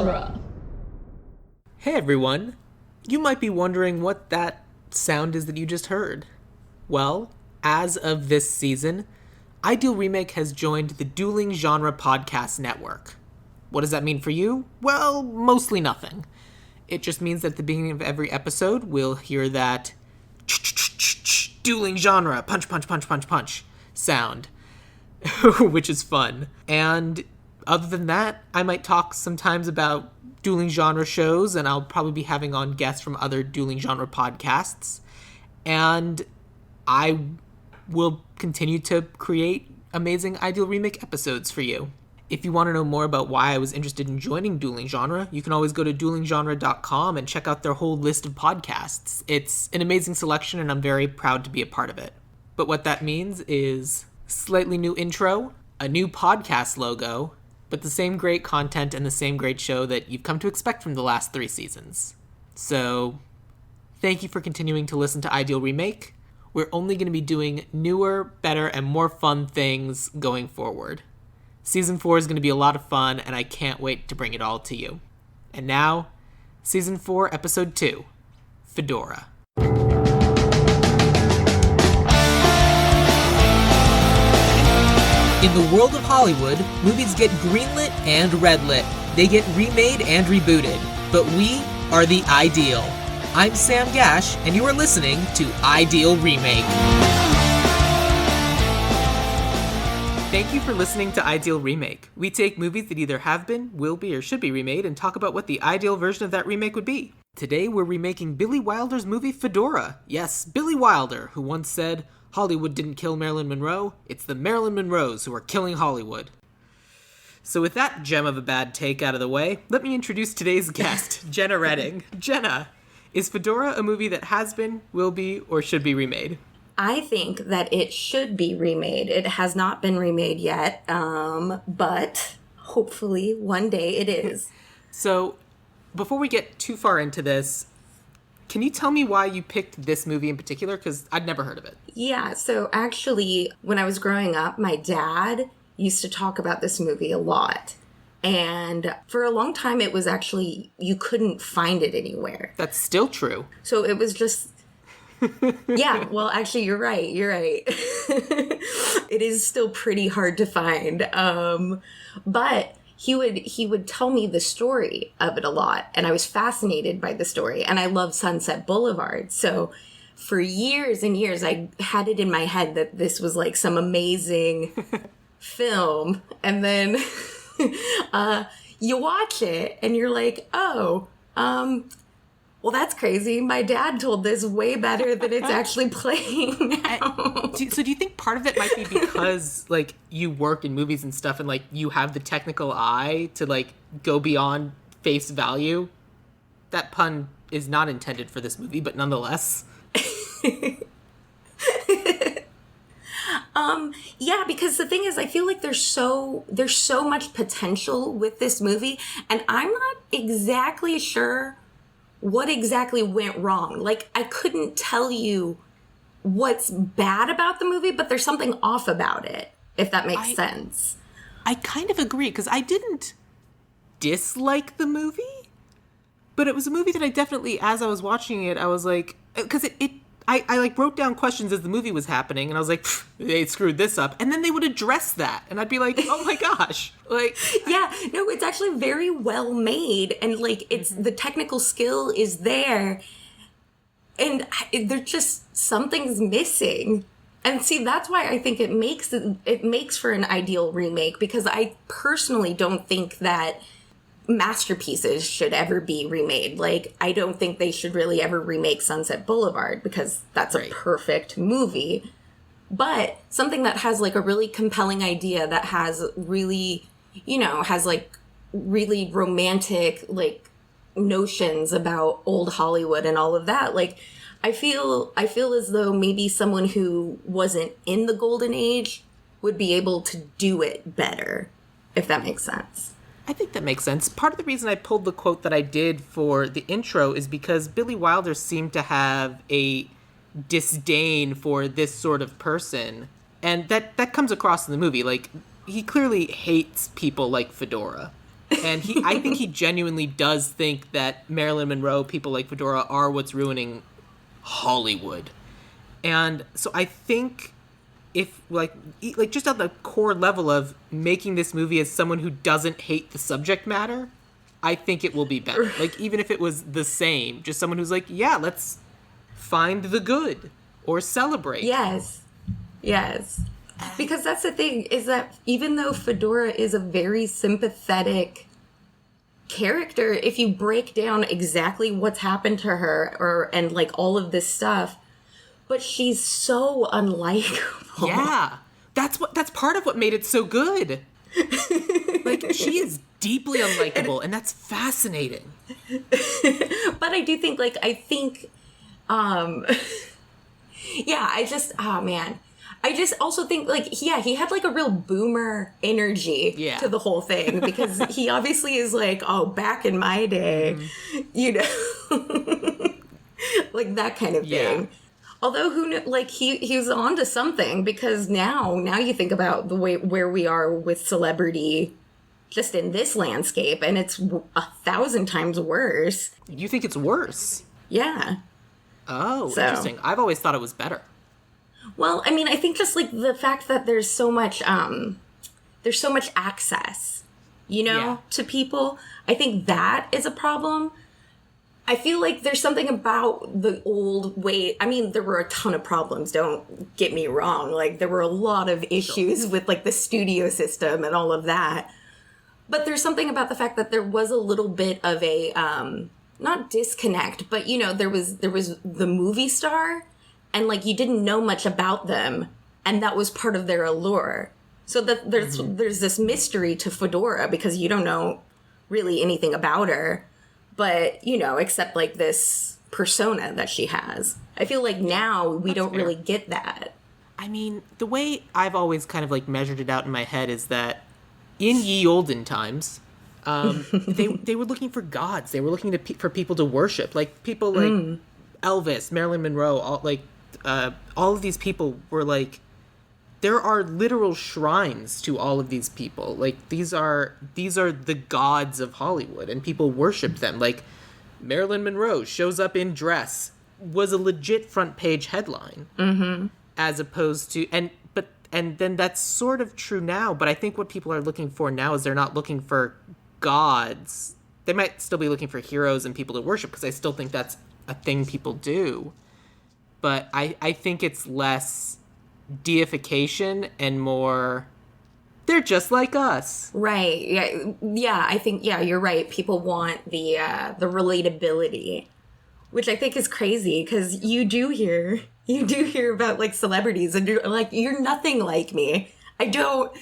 genre. Hey everyone! You might be wondering what that sound is that you just heard. Well, as of this season, Ideal Remake has joined the Dueling Genre Podcast Network. What does that mean for you? Well, mostly nothing. It just means that at the beginning of every episode, we'll hear that dueling genre, punch, punch, punch, punch, punch sound, which is fun. And other than that, I might talk sometimes about dueling genre shows, and I'll probably be having on guests from other dueling genre podcasts. And I will continue to create amazing Ideal Remake episodes for you. If you want to know more about why I was interested in joining Dueling Genre, you can always go to duelinggenre.com and check out their whole list of podcasts. It's an amazing selection, and I'm very proud to be a part of it. But what that means is slightly new intro, a new podcast logo, but the same great content and the same great show that you've come to expect from the last 3 seasons. So, thank you for continuing to listen to Ideal Remake. We're only going to be doing newer, better, and more fun things going forward. Season 4 is going to be a lot of fun, and I can't wait to bring it all to you. And now, Season 4, Episode 2, Fedora. In the world of Hollywood, movies get greenlit and redlit. They get remade and rebooted. But we are the Ideal. I'm Sam Gasch, and you are listening to Ideal Remake. Thank you for listening to Ideal Remake. We take movies that either have been, will be, or should be remade and talk about what the ideal version of that remake would be. Today we're remaking Billy Wilder's movie Fedora. Yes, Billy Wilder, who once said, "Hollywood didn't kill Marilyn Monroe, it's the Marilyn Monroes who are killing Hollywood." So with that gem of a bad take out of the way, let me introduce today's guest, Genah Redding. Genah, is Fedora a movie that has been, will be, or should be remade? I think that it should be remade. It has not been remade yet, but hopefully one day it is. So, before we get too far into this, can you tell me why you picked this movie in particular? Because I'd never heard of it. Yeah, so actually, when I was growing up, my dad used to talk about this movie a lot. And for a long time, it was actually, you couldn't find it anywhere. That's still true. So it was just... Yeah, well, actually, you're right. It is still pretty hard to find. But he would tell me the story of it a lot, and I was fascinated by the story, and I loved Sunset Boulevard. So for years and years, I had it in my head that this was like some amazing film, and then you watch it, and you're like, oh, well, that's crazy. My dad told this way better than it's actually playing now. So do you think part of it might be because, like, you work in movies and stuff and, like, you have the technical eye to, like, go beyond face value? That pun is not intended for this movie, but nonetheless. Yeah, because the thing is, I feel like there's so much potential with this movie, and I'm not exactly sure what exactly went wrong. Like, I couldn't tell you what's bad about the movie, but there's something off about it, if that makes sense. I kind of agree, because I didn't dislike the movie, but it was a movie that I definitely, as I was watching it, I was like, because I like wrote down questions as the movie was happening, and I was like, they screwed this up, and then they would address that, and I'd be like, oh my gosh, like, yeah, no, it's actually very well made, and like, it's the technical skill is there, and there's just something's missing, and see, that's why I think it makes for an ideal remake, because I personally don't think that masterpieces should ever be remade. Like, I don't think they should really ever remake Sunset Boulevard, because that's a perfect movie. But something that has, like, a really compelling idea that has really, has, like, really romantic, like, notions about old Hollywood and all of that. Like, I feel as though maybe someone who wasn't in the golden age would be able to do it better, if that makes sense. I think that makes sense. Part of the reason I pulled the quote that I did for the intro is because Billy Wilder seemed to have a disdain for this sort of person. And that comes across in the movie. Like, he clearly hates people like Fedora. And I think he genuinely does think that Marilyn Monroe, people like Fedora, are what's ruining Hollywood. And so I think if, like just at the core level of making this movie as someone who doesn't hate the subject matter, I think it will be better. Like, even if it was the same, just someone who's like, yeah, let's find the good or celebrate. Yes. Because that's the thing, is that even though Fedora is a very sympathetic character, if you break down exactly what's happened to her and like all of this stuff, but she's so unlikable. Yeah. That's part of what made it so good. Like, she is deeply unlikable, and that's fascinating. But I do think, yeah, I just also think, like, yeah, he had, like, a real boomer energy to the whole thing, because he obviously is like, oh, back in my day, you know, like, that kind of thing. Although, who knew, like, he was onto something, because now you think about the way where we are with celebrity just in this landscape, and it's 1,000 times worse. You think it's worse? Yeah. Oh, interesting. I've always thought it was better. Well, I mean, I think just, like, the fact that there's so much access, you know, to people, I think that is a problem. I feel like there's something about the old way. I mean, there were a ton of problems, don't get me wrong. Like, there were a lot of issues with, like, the studio system and all of that. But there's something about the fact that there was a little bit of a, not disconnect, but, you know, there was the movie star, and, like, you didn't know much about them, and that was part of their allure. So that there's this mystery to Fedora, because you don't know really anything about her. But, you know, except, like, this persona that she has. I feel like now we don't really get that. I mean, the way I've always kind of, like, measured it out in my head is that in ye olden times, they were looking for gods. They were looking for people to worship. Like, people like Elvis, Marilyn Monroe, all of these people were, like, there are literal shrines to all of these people. Like, these are the gods of Hollywood, and people worship them. Like, Marilyn Monroe shows up in dress was a legit front page headline, as opposed to and then that's sort of true now. But I think what people are looking for now is they're not looking for gods. They might still be looking for heroes and people to worship, because I still think that's a thing people do. But I think it's less deification and more, they're just like us. Right. Yeah, I think, you're right. People want the relatability, which I think is crazy, because you do hear about, like, celebrities, and you're like, you're nothing like me. I don't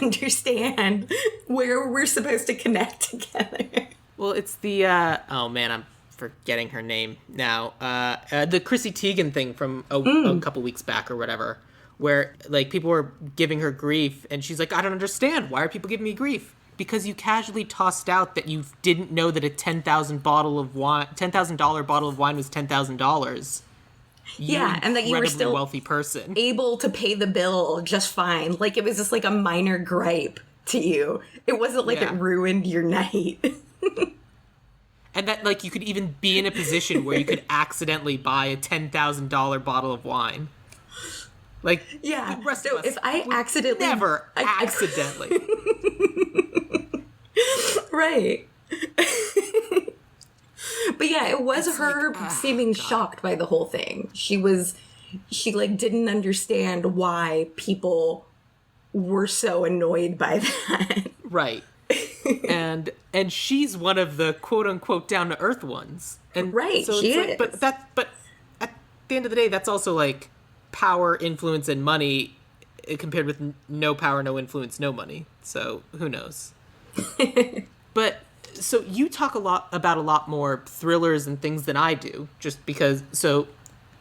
understand where we're supposed to connect together. Well, it's the oh man, I'm forgetting her name now. The Chrissy Teigen thing from a couple weeks back or whatever, where, like, people were giving her grief, and she's like, I don't understand. Why are people giving me grief? Because you casually tossed out that you didn't know that a $10,000 bottle of wine was $10,000. Yeah, and that you were still wealthy person, able to pay the bill just fine. Like, it was just like a minor gripe to you. It wasn't like it ruined your night. And that, like, you could even be in a position where you could accidentally buy a $10,000 bottle of wine. Like, yeah. The rest so of us if I accidentally... Never accidentally. Right. But yeah, it was her seeming shocked by the whole thing. She like didn't understand why people were so annoyed by that. Right. And she's one of the quote unquote down to earth ones. And right, so she is. But at the end of the day, that's also like power, influence, and money compared with no power, no influence, no money. So who knows? But so you talk about a lot more thrillers and things than I do, just because. So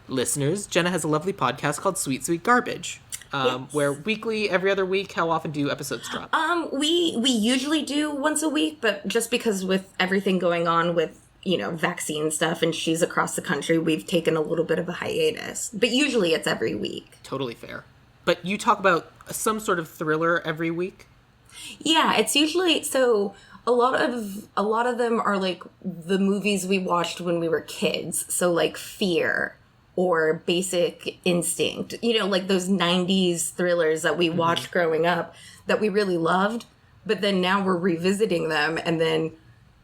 listeners, Genah has a lovely podcast called Sweet Sweet Garbage. Yes. Where weekly, every other week, how often do episodes drop? We usually do once a week, but just because with everything going on with, vaccine stuff and she's across the country, we've taken a little bit of a hiatus. But usually it's every week. Totally fair. But you talk about some sort of thriller every week? Yeah, it's usually, so a lot of them are like the movies we watched when we were kids. So like Fear or Basic Instinct, you know, like those 90s thrillers that we watched growing up that we really loved. But then now we're revisiting them and then,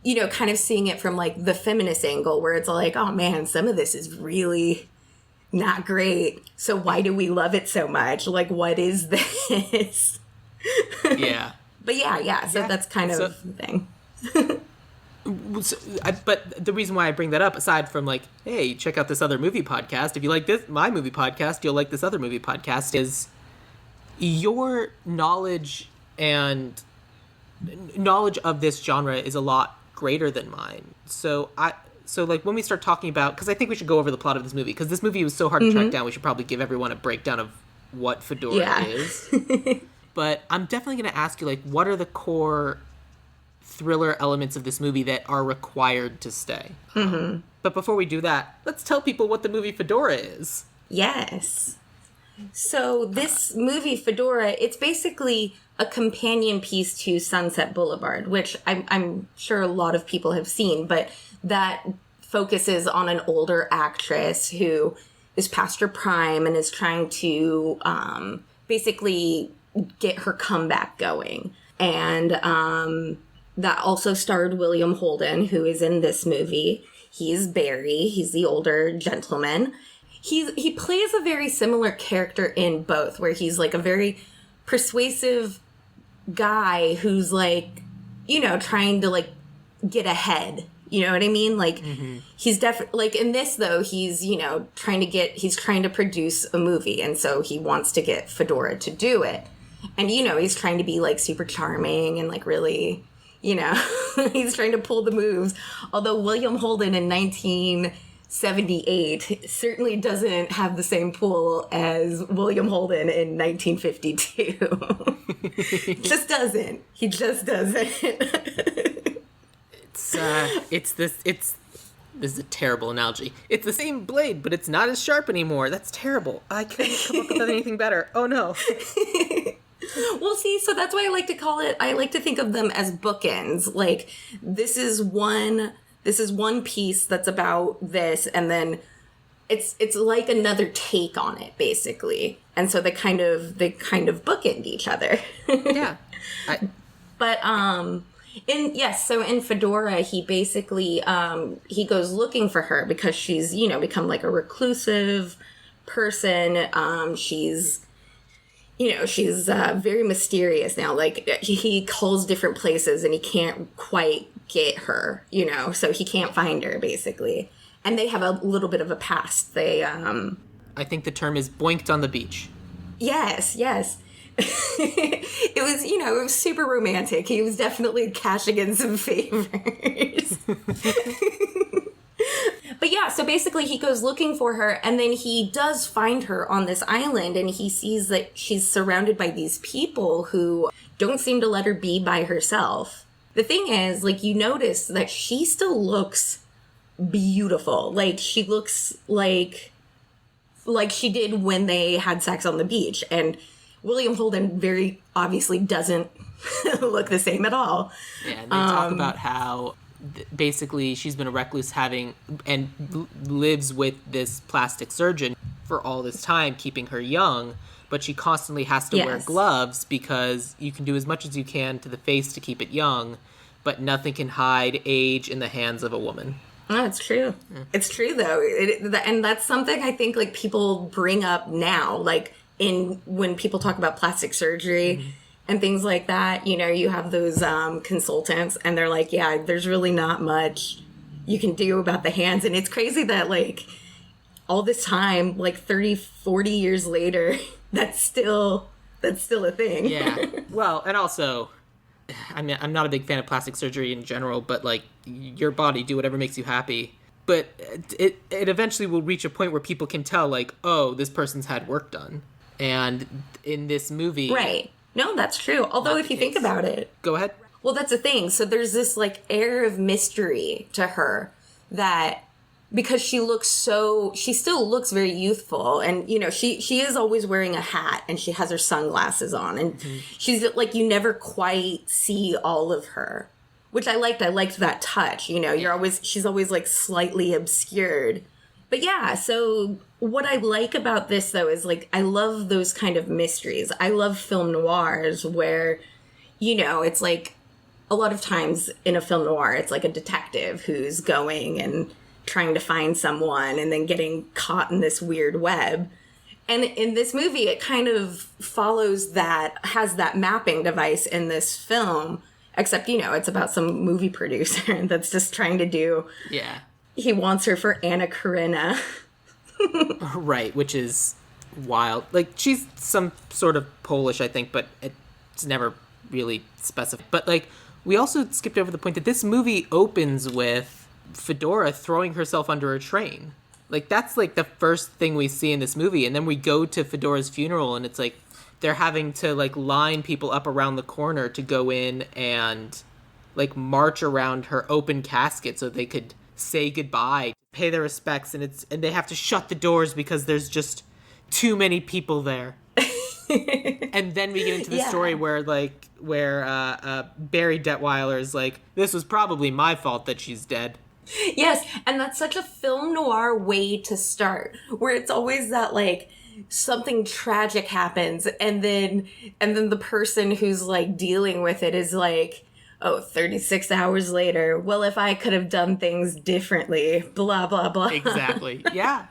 you know, kind of seeing it from like the feminist angle where it's like, oh man, some of this is really not great. So why do we love it so much? Like, what is this? Yeah. But yeah. So that's kind of the thing. But the reason why I bring that up, aside from like, hey, check out this other movie podcast. If you like this, my movie podcast, you'll like this other movie podcast. Is your knowledge of this genre is a lot greater than mine. So like when we start talking about, because I think we should go over the plot of this movie, because this movie was so hard to track down. We should probably give everyone a breakdown of what Fedora is. But I'm definitely going to ask you, like, what are the core thriller elements of this movie that are required to stay? But before we do that, let's tell people what the movie Fedora is. Yes. So this movie Fedora, it's basically a companion piece to Sunset Boulevard, which I'm sure a lot of people have seen, but that focuses on an older actress who is past her prime and is trying to basically get her comeback going. And that also starred William Holden, who is in this movie. He's Barry. He's the older gentleman. He plays a very similar character in both, where he's like a very persuasive guy who's like, you know, trying to like get ahead. You know what I mean? Like he's definitely like in this though, he's, you know, he's trying to produce a movie. And so he wants to get Fedora to do it. And, you know, he's trying to be like super charming and like really, you know, he's trying to pull the moves. Although William Holden in 1978 certainly doesn't have the same pull as William Holden in 1952. Just doesn't. He just doesn't. This is a terrible analogy. It's the same blade, but it's not as sharp anymore. That's terrible. I couldn't come up with anything better. Oh no. Well, see, so that's why I like to think of them as bookends. Like, this is one piece that's about this, and then it's like another take on it, basically. And so they kind of bookend each other. Yeah. So in Fedora, he basically, he goes looking for her because she's, you know, become like a reclusive person. She's very mysterious now. Like, he calls different places and he can't quite get her, you know, so he can't find her, basically. And they have a little bit of a past. They, I think the term is boinked on the beach. Yes. It was, you know, it was super romantic. He was definitely cashing in some favors. But yeah, so basically he goes looking for her, and then he does find her on this island, and he sees that she's surrounded by these people who don't seem to let her be by herself. The thing is, like, you notice that she still looks beautiful. Like, she looks like she did when they had sex on the beach, and William Holden very obviously doesn't look the same at all. Yeah, and they talk about how basically she's been a recluse lives with this plastic surgeon for all this time, keeping her young, but she constantly has to wear gloves because you can do as much as you can to the face to keep it young, but nothing can hide age in the hands of a woman. Oh, it's true. It's true, though. And that's something I think, like, people bring up now, like, when people talk about plastic surgery and things like that. You know, you have those consultants, and they're like, yeah, there's really not much you can do about the hands. And it's crazy that, like, all this time, like 30, 40 years later, that's still a thing. Yeah. Well, and also, I mean, I'm not a big fan of plastic surgery in general, but, like, your body, do whatever makes you happy. But it eventually will reach a point where people can tell, like, oh, this person's had work done. And in this movie... Right. No, that's true. Although if you think about it... Go ahead. Well, that's the thing. So there's this, like, air of mystery to her that... Because she still looks very youthful. And, you know, she is always wearing a hat, and she has her sunglasses on. And she's, like, you never quite see all of her. which I liked. I liked that touch. You know, she's always like slightly obscured. But yeah, so what I like about this though is like I love those kind of mysteries. I love film noirs where, you know, it's like a lot of times in a film noir, it's like a detective who's going and trying to find someone and then getting caught in this weird web. And in this movie, it kind of follows that, has that mapping device in this film, except, you know, it's about some movie producer that's just trying to do... Yeah. He wants her for Anna Karenina. Right, which is wild. Like, she's some sort of Polish, I think, but it's never really specified. But, like, we also skipped over the point that this movie opens with Fedora throwing herself under a train. Like, that's, like, the first thing we see in this movie. And then we go to Fedora's funeral, and it's, like, they're having to, like, line people up around the corner to go in and, like, march around her open casket so they could say goodbye, pay their respects, and they have to shut the doors because there's just too many people there. And then we get into the story where Barry Detweiler is like, this was probably my fault that she's dead. Yes, and that's such a film noir way to start, where it's always that, like, something tragic happens, and then the person who's, like, dealing with it is like, oh, 36 hours later, well, if I could have done things differently, blah, blah, blah. Exactly, yeah.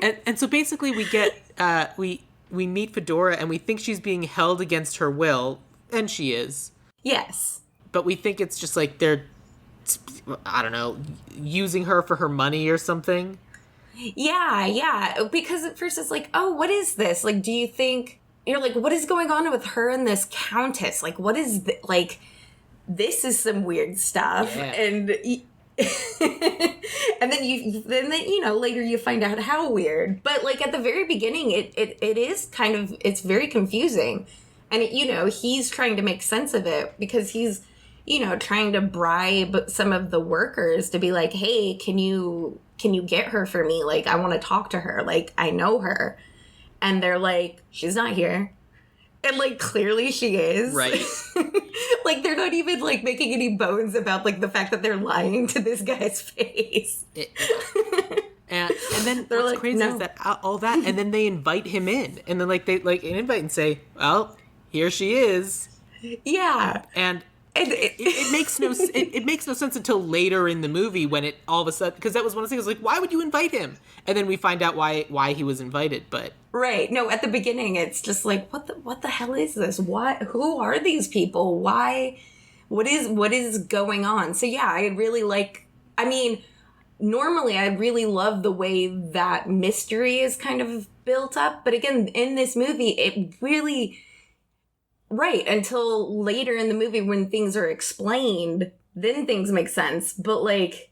and so basically we get, we meet Fedora, and we think she's being held against her will, and she is. Yes. But we think it's just like they're, I don't know, using her for her money or something. Yeah. Because at first it's like, oh, what is this? Like, do you think, you're like, what is going on with her and this countess? Like, what is, like, this is some weird stuff. Yeah. And and then you know, later you find out how weird. But, like, at the very beginning, it is kind of, it's very confusing. And, you know, he's trying to make sense of it because he's, you know, trying to bribe some of the workers to be like, hey, can you get her for me? Like, I want to talk to her. Like, I know her. And they're like, she's not here. And, like, clearly she is. Right. Like, they're not even, like, making any bones about, like, the fact that they're lying to this guy's face. And then they're what's like, crazy is that all that, and then they invite him in. And then, like, they, like, an invite and say, well, here she is. Yeah. And it makes no it makes no sense until later in the movie when it all of a sudden, because that was one of the things, like, why would you invite him? And then we find out why he was invited. But right, no, at the beginning it's just like, what the hell is this? Who are these people? Why? What is going on? So yeah, I really like. I mean, normally I really love the way that mystery is kind of built up, but again, in this movie, it really. Right, until later in the movie when things are explained, then things make sense. But, like,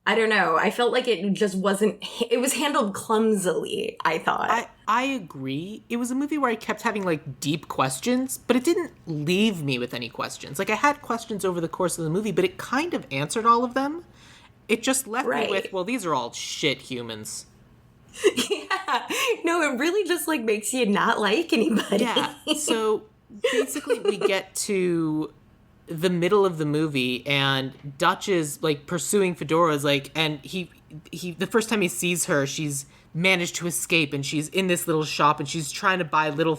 I don't know. I felt like it just wasn't... It was handled clumsily, I thought. I agree. It was a movie where I kept having, like, deep questions, but it didn't leave me with any questions. Like, I had questions over the course of the movie, but it kind of answered all of them. It just left me with, well, these are all shit humans. Yeah. No, it really just, like, makes you not like anybody. Yeah, so... Basically, we get to the middle of the movie, and Dutch is, like, pursuing Fedora's, like, and he the first time he sees her, she's managed to escape, and she's in this little shop, and she's trying to buy little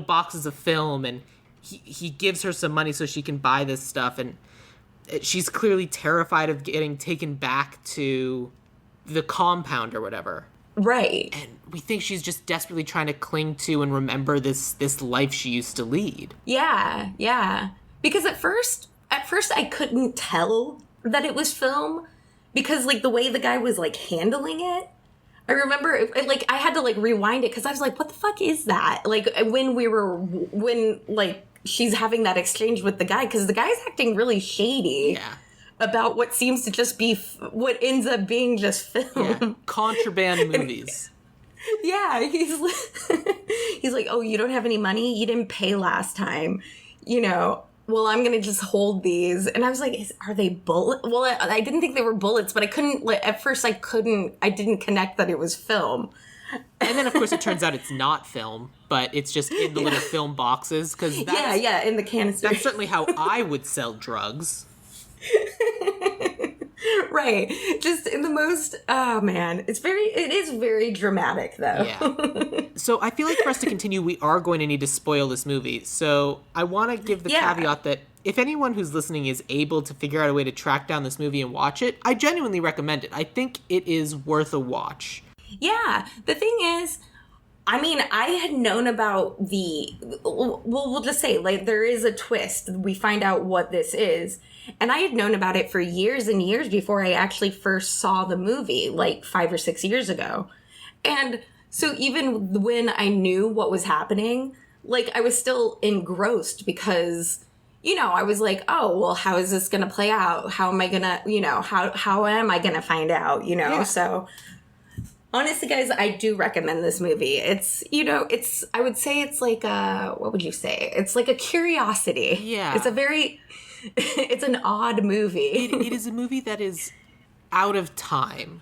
boxes of film, and he gives her some money so she can buy this stuff, and she's clearly terrified of getting taken back to the compound or whatever. Right. And we think she's just desperately trying to cling to and remember this life she used to lead. Yeah. Because at first I couldn't tell that it was film because, like, the way the guy was, like, handling it. I remember, like, I had to, like, rewind it because I was like, what the fuck is that? Like, when like, she's having that exchange with the guy, because the guy's acting really shady. Yeah. About what seems to just be what ends up being just film. Yeah. Contraband movies. Yeah, he's like, oh, you don't have any money? You didn't pay last time. You know, well, I'm going to just hold these. And I was like, are they bullets? Well, I didn't think they were bullets, but I couldn't, at first I didn't connect that it was film. And then, of course, it turns out it's not film, but it's just in the little film boxes. Cause in the canister. That's certainly how I would sell drugs. Right. Just in the most, oh man. It is very dramatic, though. Yeah. So I feel like for us to continue, we are going to need to spoil this movie. So I want to give the caveat that if anyone who's listening is able to figure out a way to track down this movie and watch it, I genuinely recommend it. I think it is worth a watch. Yeah. The thing is, I mean, I had known about we'll just say, like, there is a twist. We find out what this is. And I had known about it for years and years before I actually first saw the movie, like 5 or 6 years ago. And so even when I knew what was happening, like, I was still engrossed because, you know, I was like, oh, well, how is this going to play out? How am I going to, you know, how am I going to find out, you know? Yeah. So honestly, guys, I do recommend this movie. It's, you know, I would say it's like what would you say? It's like a curiosity. Yeah. It's an odd movie. It is a movie that is out of time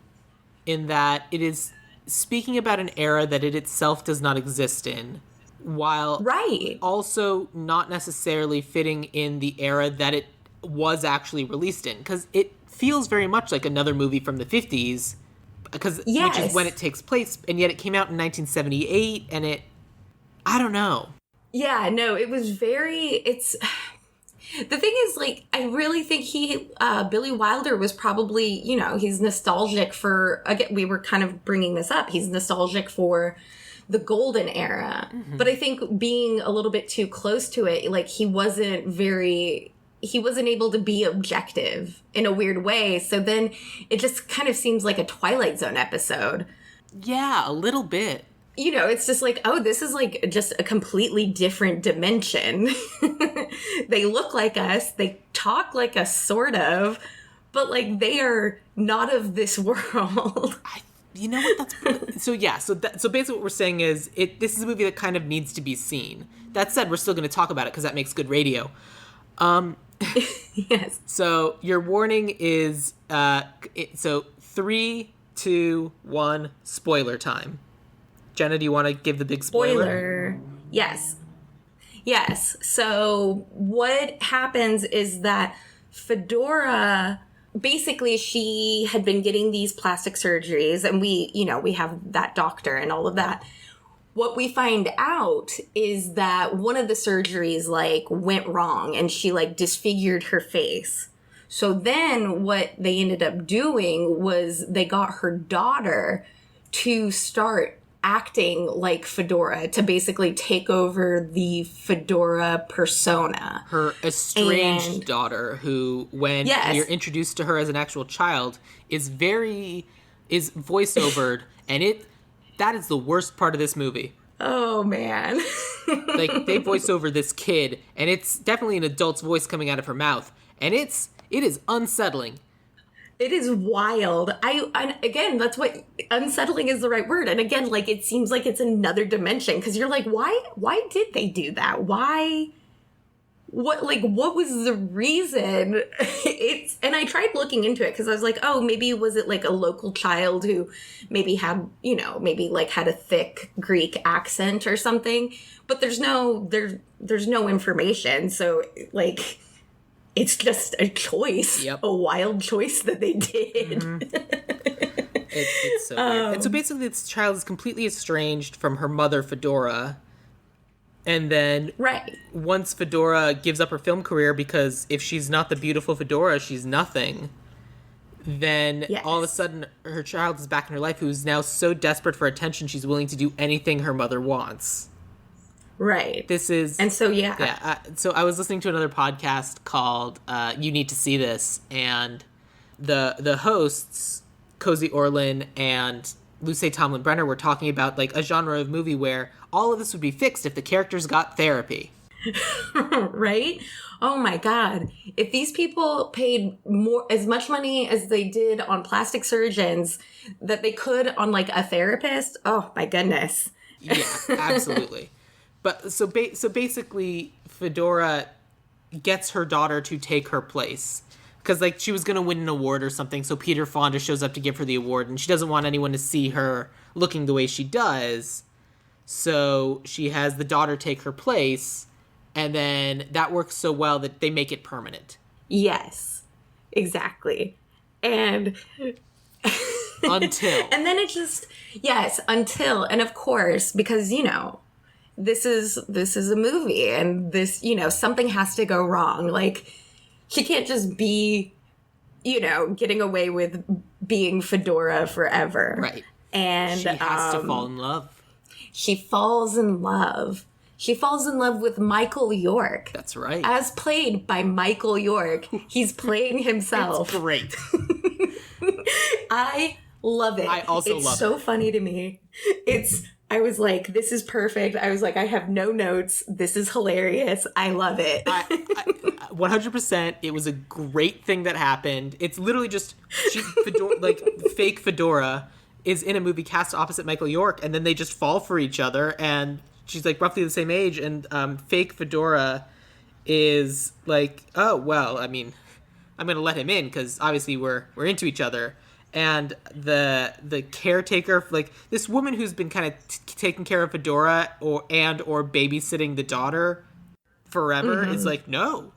in that it is speaking about an era that it itself does not exist in, while also not necessarily fitting in the era that it was actually released in. Because it feels very much like another movie from the 50s, which is when it takes place, and yet it came out in 1978, and I don't know. Yeah, no, it was the thing is, like, I really think Billy Wilder was probably, you know, he's nostalgic for, again, we were kind of bringing this up, he's nostalgic for the golden era. Mm-hmm. But I think being a little bit too close to it, like, he wasn't able to be objective in a weird way. So then it just kind of seems like a Twilight Zone episode. Yeah, a little bit. You know, it's just like, oh, this is like just a completely different dimension. They look like us. They talk like us, sort of. But, like, they are not of this world. You know what? So basically what we're saying is this is a movie that kind of needs to be seen. That said, we're still going to talk about it because that makes good radio. Yes. So your warning is, 3, 2, 1, spoiler time. Genah, do you want to give the big spoiler? Yes. So what happens is that Fedora, basically she had been getting these plastic surgeries, and we have that doctor and all of that. What we find out is that one of the surgeries, like, went wrong, and she, like, disfigured her face. So then what they ended up doing was they got her daughter to start acting like Fedora, to basically take over the Fedora persona. Her estranged daughter, who, when you're introduced to her as an actual child, is voice-overed, and that is the worst part of this movie. Oh, man. Like, they voice over this kid, and it's definitely an adult's voice coming out of her mouth, and it is unsettling. It is wild. Again, that's what unsettling is the right word. And again, like, it seems like it's another dimension, because you're like, why did they do that? Why? What was the reason? And I tried looking into it because I was like, oh, maybe was it like a local child who maybe had, had a thick Greek accent or something, but there's no information. So, like, it's just a choice, a wild choice that they did. Mm-hmm. It's so weird. And so basically this child is completely estranged from her mother, Fedora. And then once Fedora gives up her film career, because if she's not the beautiful Fedora, she's nothing, then all of a sudden her child is back in her life, who's now so desperate for attention she's willing to do anything her mother wants. Right. This is... And so, so I was listening to another podcast called You Need to See This, and the hosts, Cozy Orlin and Luce Tomlin-Brenner, were talking about, like, a genre of movie where all of this would be fixed if the characters got therapy. Right? Oh my God. If these people paid as much money as they did on plastic surgeons that they could on, like, a therapist, oh my goodness. Yeah, absolutely. But so basically, Fedora gets her daughter to take her place, Because, like, she was going to win an award or something, so Peter Fonda shows up to give her the award, and she doesn't want anyone to see her looking the way she does. So she has the daughter take her place, and then that works so well that they make it permanent. Yes, exactly. And until. And then it just, yes, until. And of course, because, you know, this is a movie, and this, you know, something has to go wrong. Like, she can't just be, you know, getting away with being Fedora forever. Right. And she has to fall in love. She falls in love. She falls in love with Michael York. That's right. As played by Michael York. He's playing himself. It's great. I love it. I also love it. It's so funny to me. I was like, this is perfect. I was like, I have no notes. This is hilarious. I love it. 100%. It was a great thing that happened. It's literally just fake Fedora is in a movie cast opposite Michael York, and then they just fall for each other, and she's like roughly the same age, and fake Fedora is like, oh, well, I mean, I'm going to let him in because obviously we're into each other. And the caretaker, like this woman who's been kind of taking care of Fedora or babysitting the daughter forever is like, no,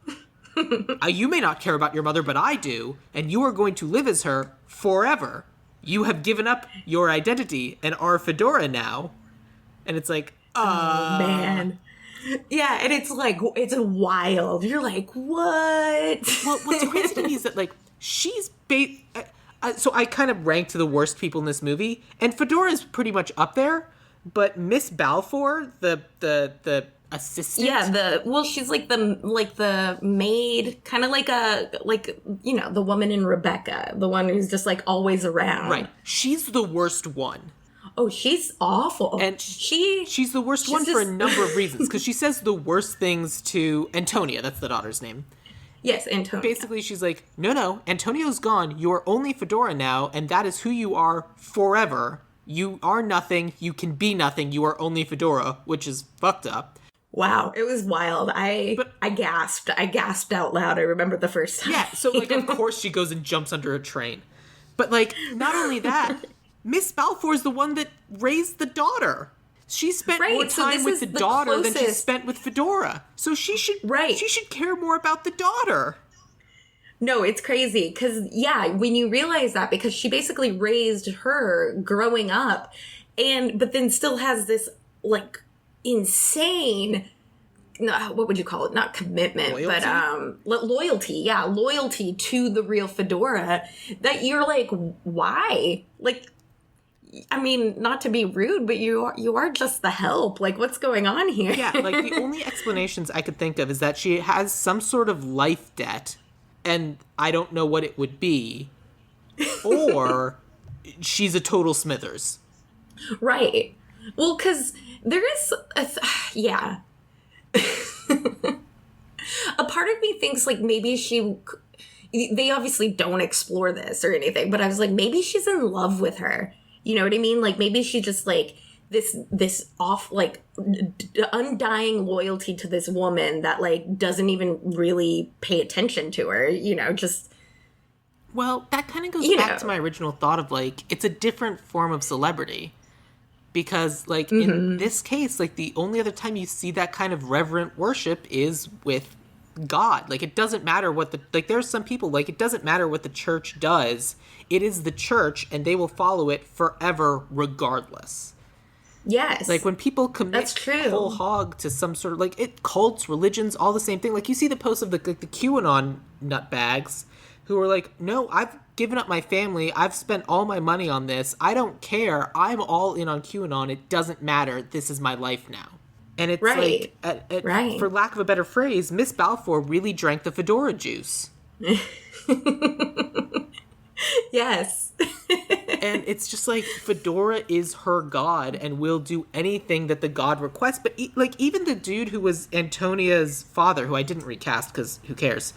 you may not care about your mother, but I do, and you are going to live as her forever. You have given up your identity and are Fedora now. And it's like, oh man. Yeah, and it's like, it's wild. You're like, what? Well, what's crazy to me is that, like, she's so I kind of ranked the worst people in this movie, and Fedora is pretty much up there, but Miss Balfour, the assistant. Yeah, she's like the maid, kind of like you know, the woman in Rebecca, the one who's just like always around. Right. She's the worst one. Oh, she's awful. And she's the worst one for a number of reasons, because she says the worst things to Antonia, that's the daughter's name. Yes, Antonia. Basically, she's like, no, Antonio's gone. You are only Fedora now, and that is who you are forever. You are nothing. You can be nothing. You are only Fedora, which is fucked up. Wow, it was wild. I gasped. I gasped out loud. I remember the first time. Yeah, so, like, of course she goes and jumps under a train. But, like, not only that, Miss Balfour's the one that raised the daughter. She spent more time with the daughter than she spent with Fedora. So she should care more about the daughter. No, it's crazy. Because, yeah, when you realize that, because she basically raised her growing up, but then still has this, like, insane, what would you call it? Not commitment, loyalty? But loyalty. Yeah, loyalty to the real Fedora, that you're like, why? Like, I mean, not to be rude, but you are just the help. Like, what's going on here? Yeah, like, the only explanations I could think of is that she has some sort of life debt, and I don't know what it would be, or she's a total Smithers. Right. Well, because there is, yeah. A part of me thinks, like, maybe they obviously don't explore this or anything, but I was like, maybe she's in love with her. You know what I mean? Like, maybe she just, like, this off, like, undying loyalty to this woman that, like, doesn't even really pay attention to her, you know, just... Well, that kind of goes back to my original thought of, like, it's a different form of celebrity. Because, like, in this case, like, the only other time you see that kind of reverent worship is with God. Like, it doesn't matter what there's some people, like, it doesn't matter what the church does. It is the church, and they will follow it forever regardless. Yes. Like, when people commit whole hog to some sort of, like, cults, religions, all the same thing. Like, you see the posts of the QAnon nutbags who are like, no, I've given up my family. I've spent all my money on this. I don't care. I'm all in on QAnon. It doesn't matter. This is my life now. And it's like, for lack of a better phrase, Miss Balfour really drank the Fedora juice. Yes. And it's just like, Fedora is her god and will do anything that the god requests. But like, even the dude who was Antonia's father, who I didn't recast because who cares?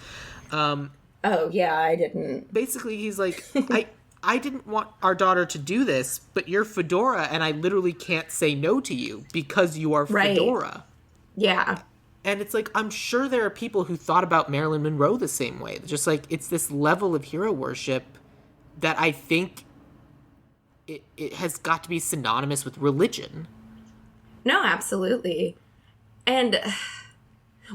Oh yeah, I didn't. Basically, he's like, I didn't want our daughter to do this, but you're Fedora, and I literally can't say no to you because you are Fedora. Yeah. And it's like, I'm sure there are people who thought about Marilyn Monroe the same way. Just like, it's this level of hero worship that I think it has got to be synonymous with religion. No, absolutely. And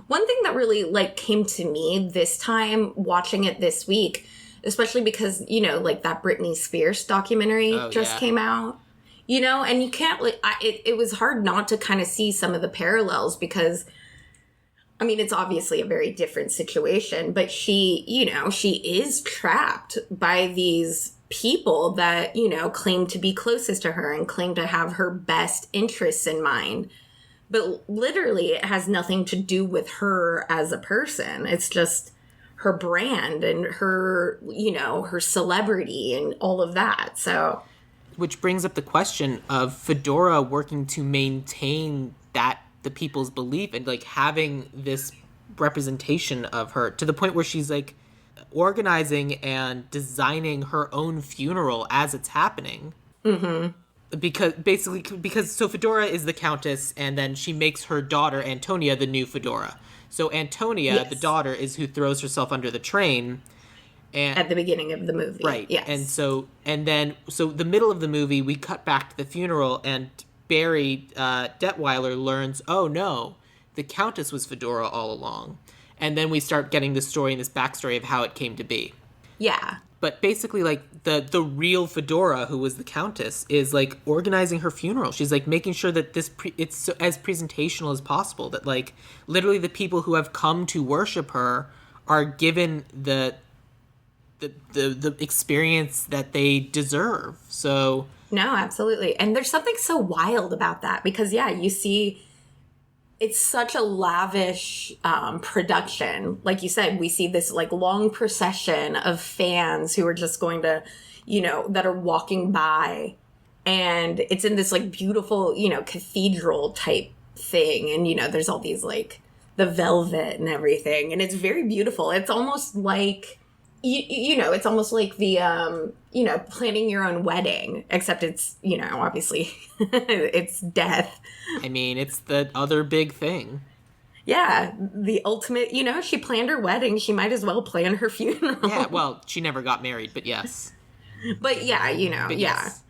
one thing that really, like, came to me this time watching it this week, especially because, you know, like, that Britney Spears documentary came out, you know, and you can't, like, it was hard not to kind of see some of the parallels because, I mean, it's obviously a very different situation, but she, you know, she is trapped by these people that, you know, claim to be closest to her and claim to have her best interests in mind. But literally, it has nothing to do with her as a person. It's just her brand and her, you know, her celebrity and all of that. So, which brings up the question of Fedora working to maintain that the people's belief and like having this representation of her to the point where she's like organizing and designing her own funeral as it's happening. Mm-hmm. Because so Fedora is the countess, and then she makes her daughter Antonia the new Fedora. So Antonia, the daughter, is who throws herself under the train. And at the beginning of the movie. Right. Yes. And so the middle of the movie, we cut back to the funeral, and Barry Detweiler learns, oh no, the Countess was Fedora all along. And then we start getting this story and this backstory of how it came to be. Yeah. But basically, like, the real Fedora, who was the Countess, is, like, organizing her funeral. She's, like, making sure that it's so, as presentational as possible. That, like, literally the people who have come to worship her are given the experience that they deserve. So... No, absolutely. And there's something so wild about that because, yeah, you see, it's such a lavish production. Like you said, we see this like long procession of fans who are just going to, you know, that are walking by. And it's in this like beautiful, you know, cathedral type thing. And, you know, there's all these like the velvet and everything. And it's very beautiful. It's almost like... You know, it's almost like the, you know, planning your own wedding, except it's, you know, obviously it's death. I mean, it's the other big thing. Yeah, the ultimate, you know, she planned her wedding. She might as well plan her funeral. Yeah, well, she never got married, but yes. But yeah, you know, but yeah. Yes.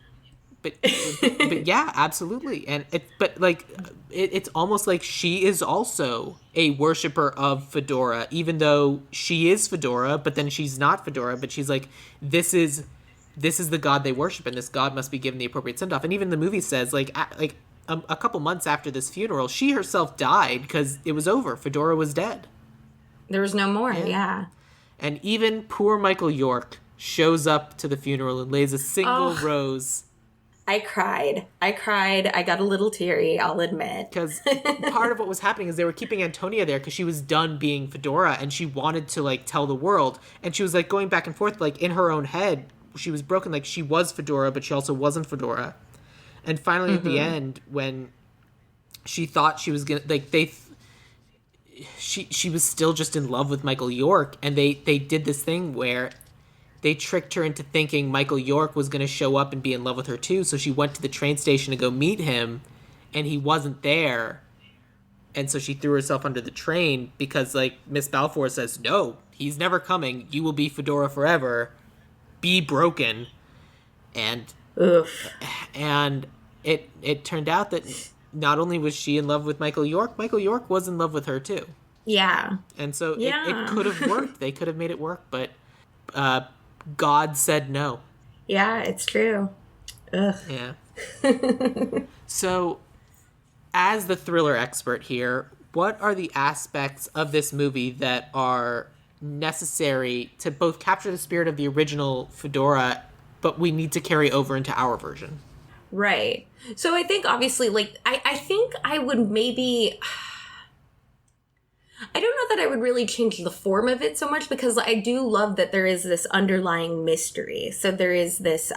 But yeah, absolutely. And it's almost like she is also a worshiper of Fedora, even though she is Fedora, but then she's not Fedora, but she's like, this is the god they worship, and this god must be given the appropriate send-off. And even the movie says, like a couple months after this funeral, she herself died because it was over. Fedora was dead. There was no more, yeah. And even poor Michael York shows up to the funeral and lays a single rose. I cried. I got a little teary, I'll admit. Because part of what was happening is they were keeping Antonia there because she was done being Fedora and she wanted to, like, tell the world. And she was, like, going back and forth, like, in her own head. She was broken. Like, she was Fedora, but she also wasn't Fedora. And finally, at the end, when she thought she was going to, like, she was still just in love with Michael York. And they did this thing where... they tricked her into thinking Michael York was going to show up and be in love with her too. So she went to the train station to go meet him, and he wasn't there. And so she threw herself under the train because, like, Miss Balfour says, no, he's never coming. You will be Fedora forever. Be broken. And it turned out that not only was she in love with Michael York was in love with her too. Yeah. And so it could have worked. They could have made it work, but... God said no. Yeah, it's true. Ugh. Yeah. So, as the thriller expert here, what are the aspects of this movie that are necessary to both capture the spirit of the original Fedora, but we need to carry over into our version? Right. So I think, obviously, like, I think I would maybe... I don't know that I would really change the form of it so much because I do love that there is this underlying mystery. So there is this,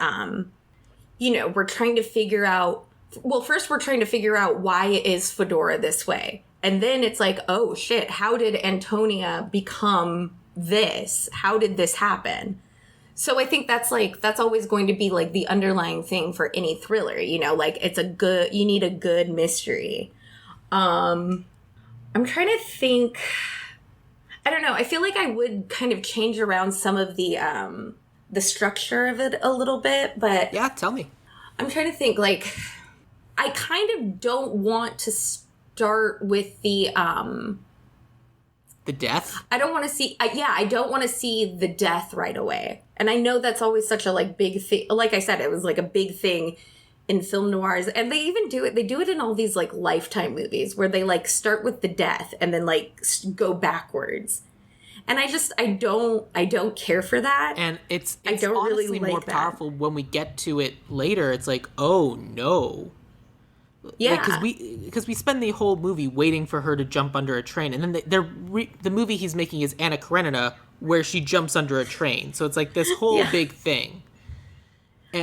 you know, we're trying to figure out, well, first we're trying to figure out why is Fedora this way? And then it's like, oh shit, how did Antonia become this? How did this happen? So I think that's always going to be like the underlying thing for any thriller, you know, like you need a good mystery. I'm trying to think. I don't know. I feel like I would kind of change around some of the structure of it a little bit, but yeah, tell me. I'm trying to think. Like, I kind of don't want to start with the death. I don't want to see. I don't want to see the death right away. And I know that's always such a like big thing. Like I said, it was like a big thing in film noirs, and they even do it. They do it in all these like Lifetime movies where they like start with the death and then like go backwards. And I don't care for that. And it's I don't honestly really like more that. powerful when we get to it later. It's like, oh no. Yeah, because we spend the whole movie waiting for her to jump under a train, and then the movie he's making is Anna Karenina, where she jumps under a train. So it's like this whole big thing.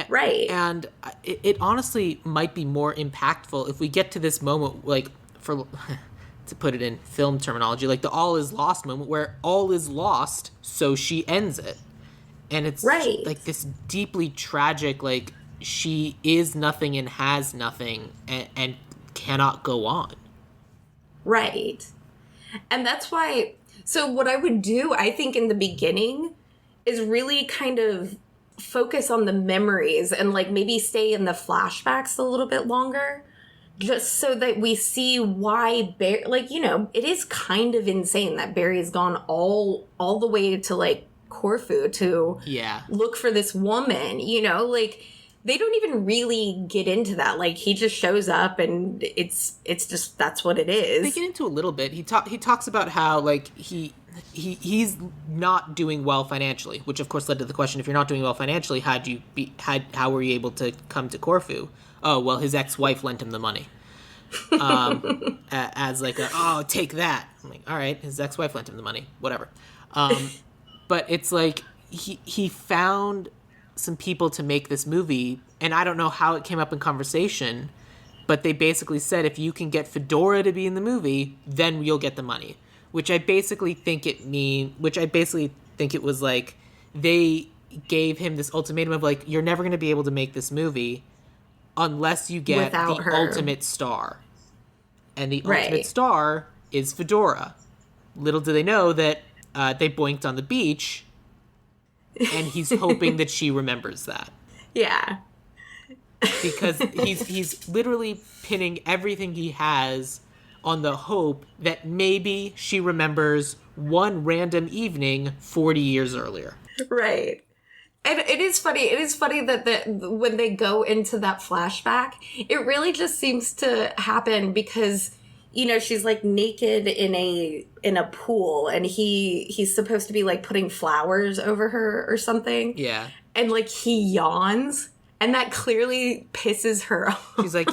Right. And it honestly might be more impactful if we get to this moment, like, for to put it in film terminology, like the all is lost moment, where all is lost, so she ends it. And it's like this deeply tragic, like, she is nothing and has nothing and cannot go on. Right. And that's why, so what I would do, I think, in the beginning is really kind of focus on the memories and like maybe stay in the flashbacks a little bit longer, just so that we see why Barry, like, you know, it is kind of insane that Barry's gone all the way to like Corfu to look for this woman, you know, like they don't even really get into that. Like he just shows up and it's just, that's what it is. They get into a little bit. He talks about how like he's not doing well financially, which of course led to the question: if you're not doing well financially, how were you able to come to Corfu? Oh, well, his ex-wife lent him the money. As like take that. I'm like, all right, his ex-wife lent him the money, whatever. But it's like he found some people to make this movie, and I don't know how it came up in conversation, but they basically said, if you can get Fedora to be in the movie, then you'll get the money. Which I basically think it was like they gave him this ultimatum of like, you're never going to be able to make this movie unless you get the ultimate star. And the ultimate star is Fedora. Little do they know that they boinked on the beach, and he's hoping that she remembers that. Yeah. Because he's literally pinning everything he has on the hope that maybe she remembers one random evening 40 years earlier. Right. And it is funny that when they go into that flashback, it really just seems to happen because, you know, she's like naked in a pool, and he's supposed to be like putting flowers over her or something. Yeah. And like he yawns, and that clearly pisses her off. She's like,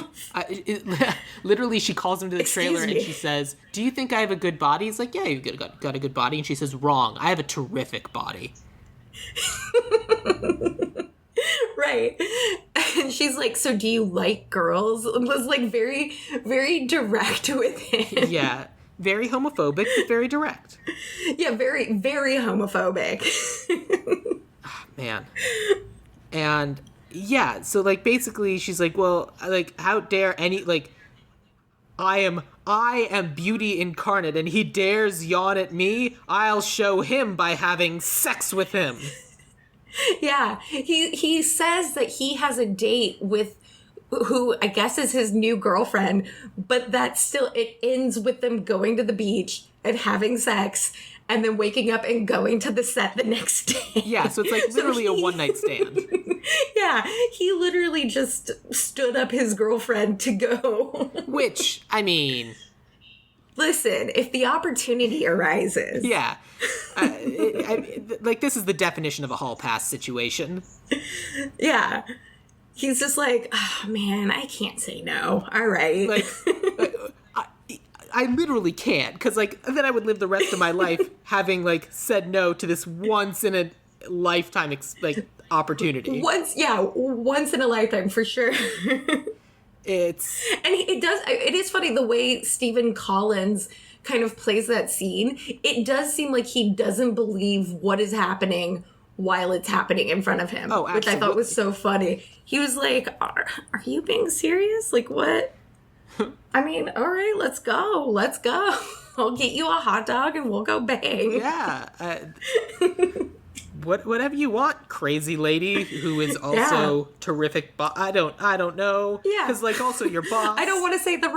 literally, she calls him to the trailer and she says, "Do you think I have a good body?" He's like, "Yeah, you've got a good body." And she says, "Wrong. I have a terrific body." Right. And she's like, "So do you like girls?" And was like very, very direct with him. Yeah. Very homophobic, but very direct. Yeah, very, very homophobic. Oh, man. And yeah, so like basically she's like, well, like, how dare any, like, I am beauty incarnate, and he dares yawn at me. I'll show him by having sex with him. Yeah, he says that he has a date with who I guess is his new girlfriend, but that still, it ends with them going to the beach and having sex and then waking up and going to the set the next day. Yeah, so it's like literally a one-night stand. Yeah, he literally just stood up his girlfriend to go. Which, I listen, if the opportunity arises. Yeah. Like, this is the definition of a hall pass situation. Yeah. He's just like, oh, man, I can't say no. All right. Like, I literally can't, because, like, then I would live the rest of my life having, like, said no to this once-in-a-lifetime, opportunity. Once in a lifetime, for sure. It is funny the way Stephen Collins kind of plays that scene. It does seem like he doesn't believe what is happening while it's happening in front of him. Oh, absolutely. Which I thought was so funny. He was like, are you being serious? Like, what? I mean, all right, let's go. I'll get you a hot dog and we'll go bang. Yeah. Whatever you want, crazy lady who is also terrific. I don't know. Yeah. Because like also your boss. I don't want to say the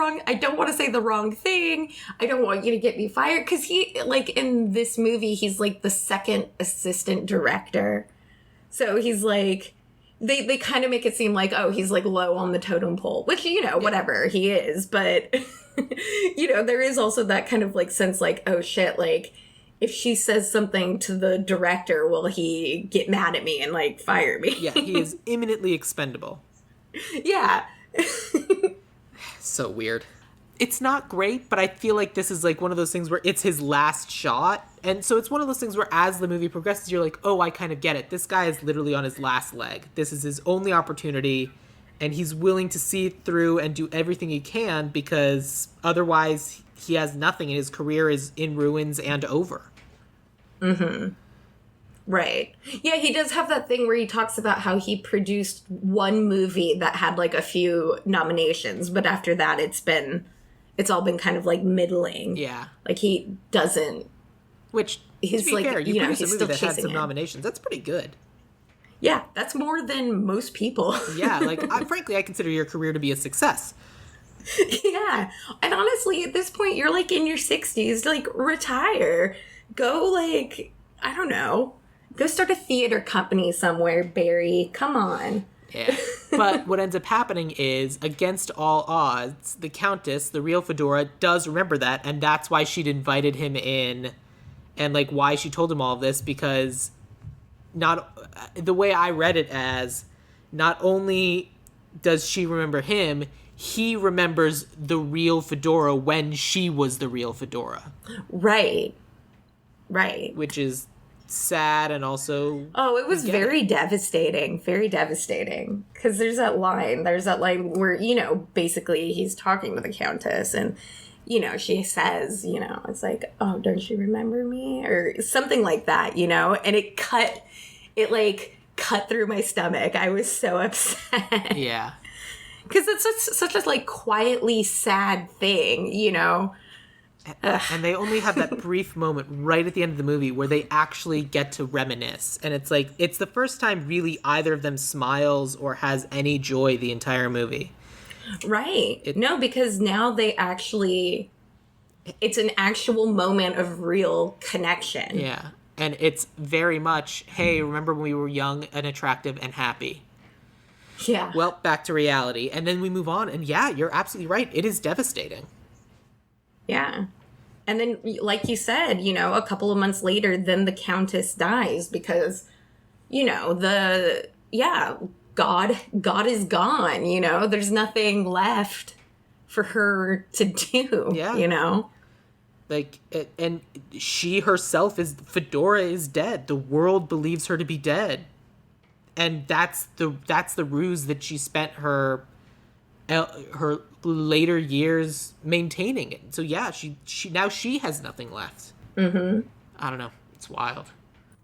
wrong thing. I don't want you to get me fired. Because he, like, in this movie, he's like the second assistant director. So he's like, they kind of make it seem like, oh, he's like low on the totem pole, which, you know, whatever he is. But, you know, there is also that kind of like sense like, oh shit, like, if she says something to the director, will he get mad at me and, like, fire me? Yeah, he is imminently expendable. Yeah. So weird. It's not great, but I feel like this is, like, one of those things where it's his last shot. And so it's one of those things where as the movie progresses, you're like, oh, I kind of get it. This guy is literally on his last leg. This is his only opportunity, and he's willing to see it through and do everything he can because otherwise he has nothing and his career is in ruins and over. Mm-hmm. Right. Yeah, he does have that thing where he talks about how he produced one movie that had like a few nominations, but after that it's all been kind of like middling. Yeah. Like he doesn't. Which, he's to be like, fair, you produce a he's movie still that had some chasing nominations. That's pretty good. Yeah, that's more than most people. Yeah, like, frankly, I consider your career to be a success. Yeah. And honestly, at this point, you're like in your 60s, like retire. Go like, I don't know. Go start a theater company somewhere, Barry. Come on. Yeah. But what ends up happening is, against all odds, the Countess, the real Fedora, does remember that, and that's why she'd invited him in, and, like, why she told him all of this, because the way I read it as, not only does she remember him, he remembers the real Fedora when she was the real Fedora. Right. Right. Which is sad and also... Oh, it was very devastating. Very devastating. Because there's that line where, you know, basically he's talking to the Countess and, you know, she says, you know, it's like, oh, don't you remember me? Or something like that, you know? And it cut through my stomach. I was so upset. Yeah. Because it's such a, like, quietly sad thing, you know? And they only have that brief moment right at the end of the movie where they actually get to reminisce. And it's like, it's the first time really either of them smiles or has any joy the entire movie. Right. No, because now it's an actual moment of real connection. Yeah. And it's very much, hey, remember when we were young and attractive and happy? Yeah. Well, back to reality. And then we move on. And yeah, you're absolutely right. It is devastating. Yeah. And then, like you said, you know, a couple of months later, then the Countess dies because, you know, God is gone, you know? There's nothing left for her to do, you know? Like, and she herself Fedora is dead. The world believes her to be dead. And that's the ruse that she spent her later years maintaining it. So yeah, she now she has nothing left. Mm-hmm. I don't know. It's wild.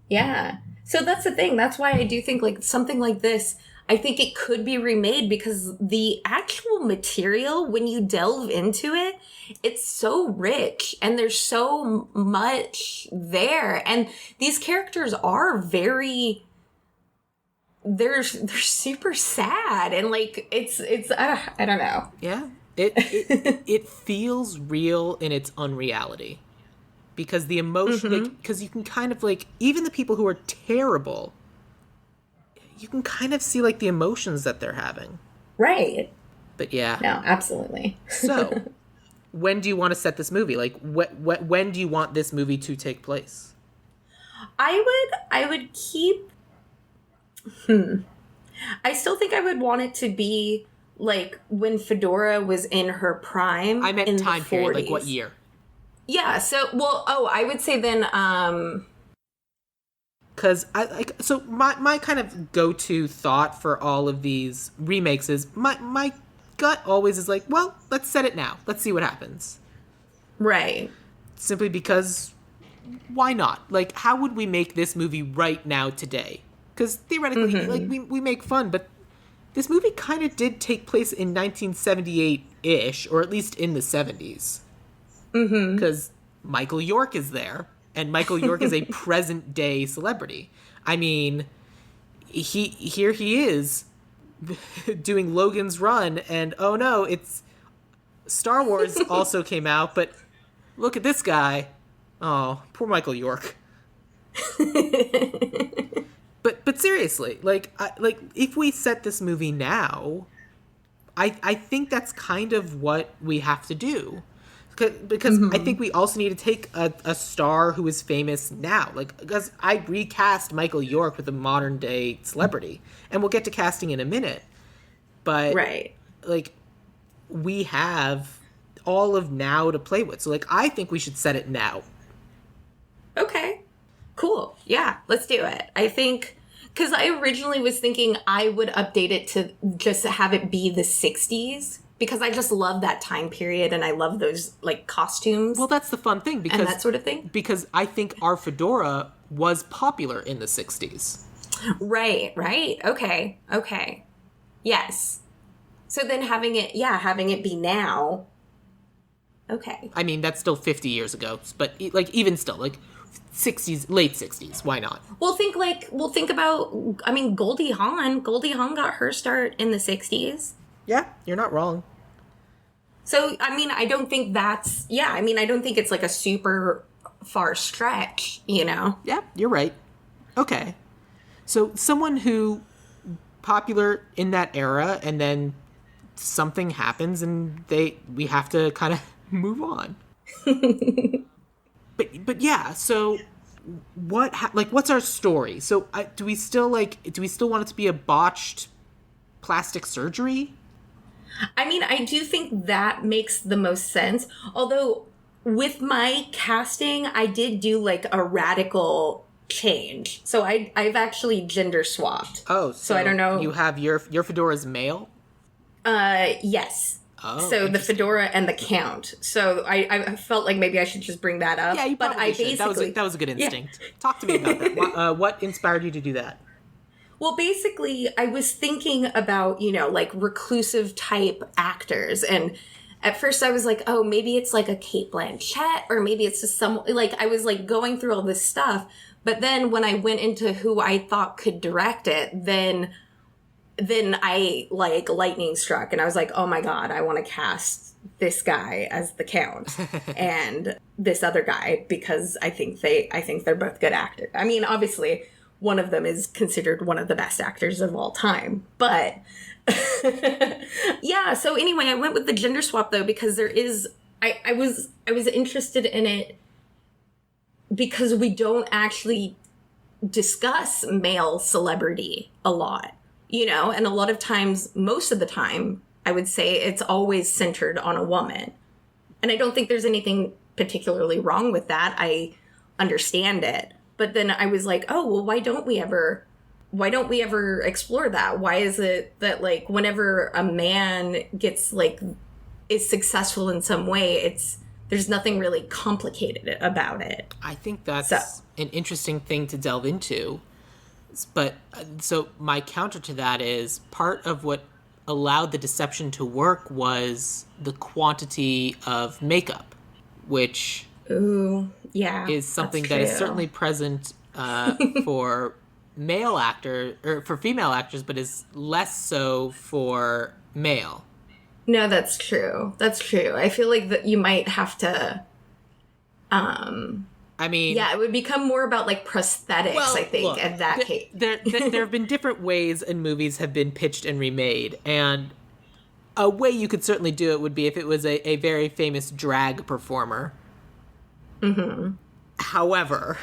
Yeah. So that's the thing. That's why I do think like something like this, I think it could be remade because the actual material, when you delve into it, it's so rich and there's so much there. And these characters are they're super sad and like it's I don't know. Yeah. It feels real in its unreality. Because the emotion, because you can kind of like, even the people who are terrible, you can kind of see like the emotions that they're having. Right. But yeah. No, absolutely. So, when do you want to set this movie? Like, when do you want this movie to take place? I would keep... I still think I would want it to be like when Fedora was in her prime. I meant in time the 40s. period, like what year? Yeah, so, I would say then, because my kind of go-to thought for all of these remakes is my gut always is like, well, let's set it now. Let's see what happens. Right. Simply because, why not? Like, how would we make this movie right now today? Because theoretically, like, we make fun, but this movie kind of did take place in 1978-ish, or at least in the 70s. Because Michael York is there, and Michael York is a present day celebrity. I mean, here he is doing Logan's Run, and oh no, it's Star Wars also came out, but look at this guy. Oh, poor Michael York. But seriously, like if we set this movie now, I think that's kind of what we have to do. Because I think we also need to take a star who is famous now. Like, because I recast Michael York with a modern day celebrity, and we'll get to casting in a minute. But like, we have all of now to play with. So like, I think we should set it now. Okay, cool. Yeah, let's do it. I think, because I originally was thinking I would update it to just have it be the 60s. Because I just love that time period, and I love those, like, costumes. Well, that's the fun thing. Because, and that sort of thing. Because I think our fedora was popular in the 60s. Right. Okay. Yes. So then having it be now. Okay. I mean, that's still 50 years ago. But, like, even still, like, 60s, late 60s. Why not? Well, think about, I mean, Goldie Hawn. Goldie Hawn got her start in the 60s. Yeah, you're not wrong. So, I mean, I don't think I don't think it's like a super far stretch, you know? Yeah, you're right. Okay. So, someone who popular in that era, and then something happens and we have to kind of move on. But yeah, so what's our story? So, do we still want it to be a botched plastic surgery? I mean, I do think that makes the most sense. Although, with my casting, I did do, like, a radical change. So I've actually gender swapped. Oh, so I don't know. You have your fedora's male? Yes. Oh, so the fedora and the count. So I felt like maybe I should just bring that up. Yeah, you probably should. That was a good instinct. Yeah. Talk to me about that. What inspired you to do that? Well, basically, I was thinking about, like reclusive type actors. And at first I was like, oh, maybe it's like a Cate Blanchett, or maybe it's just I was like going through all this stuff. But then when I went into who I thought could direct it, then I like lightning struck, and I was like, oh my God, I want to cast this guy as the Count and this other guy, because I think they're both good actors. I mean, obviously, one of them is considered one of the best actors of all time. But yeah, so anyway, I went with the gender swap though, because I was interested in it because we don't actually discuss male celebrity a lot, and a lot of times, most of the time, I would say it's always centered on a woman. And I don't think there's anything particularly wrong with that. I understand it. But then I was like, oh, well, why don't we ever explore that? Why is it that, like, whenever a man gets, like, is successful in some way, there's nothing really complicated about it. I think that's an interesting thing to delve into. But so my counter to that is part of what allowed the deception to work was the quantity of makeup, which is something that is certainly present for male actor or for female actors, but is less so for male. No, that's true. That's true. I feel like that you might have to. I mean, yeah, it would become more about like prosthetics. Well, I think look, in that case, there have been different ways in movies have been pitched and remade, and a way you could certainly do it would be if it was a very famous drag performer. Mm-hmm. However,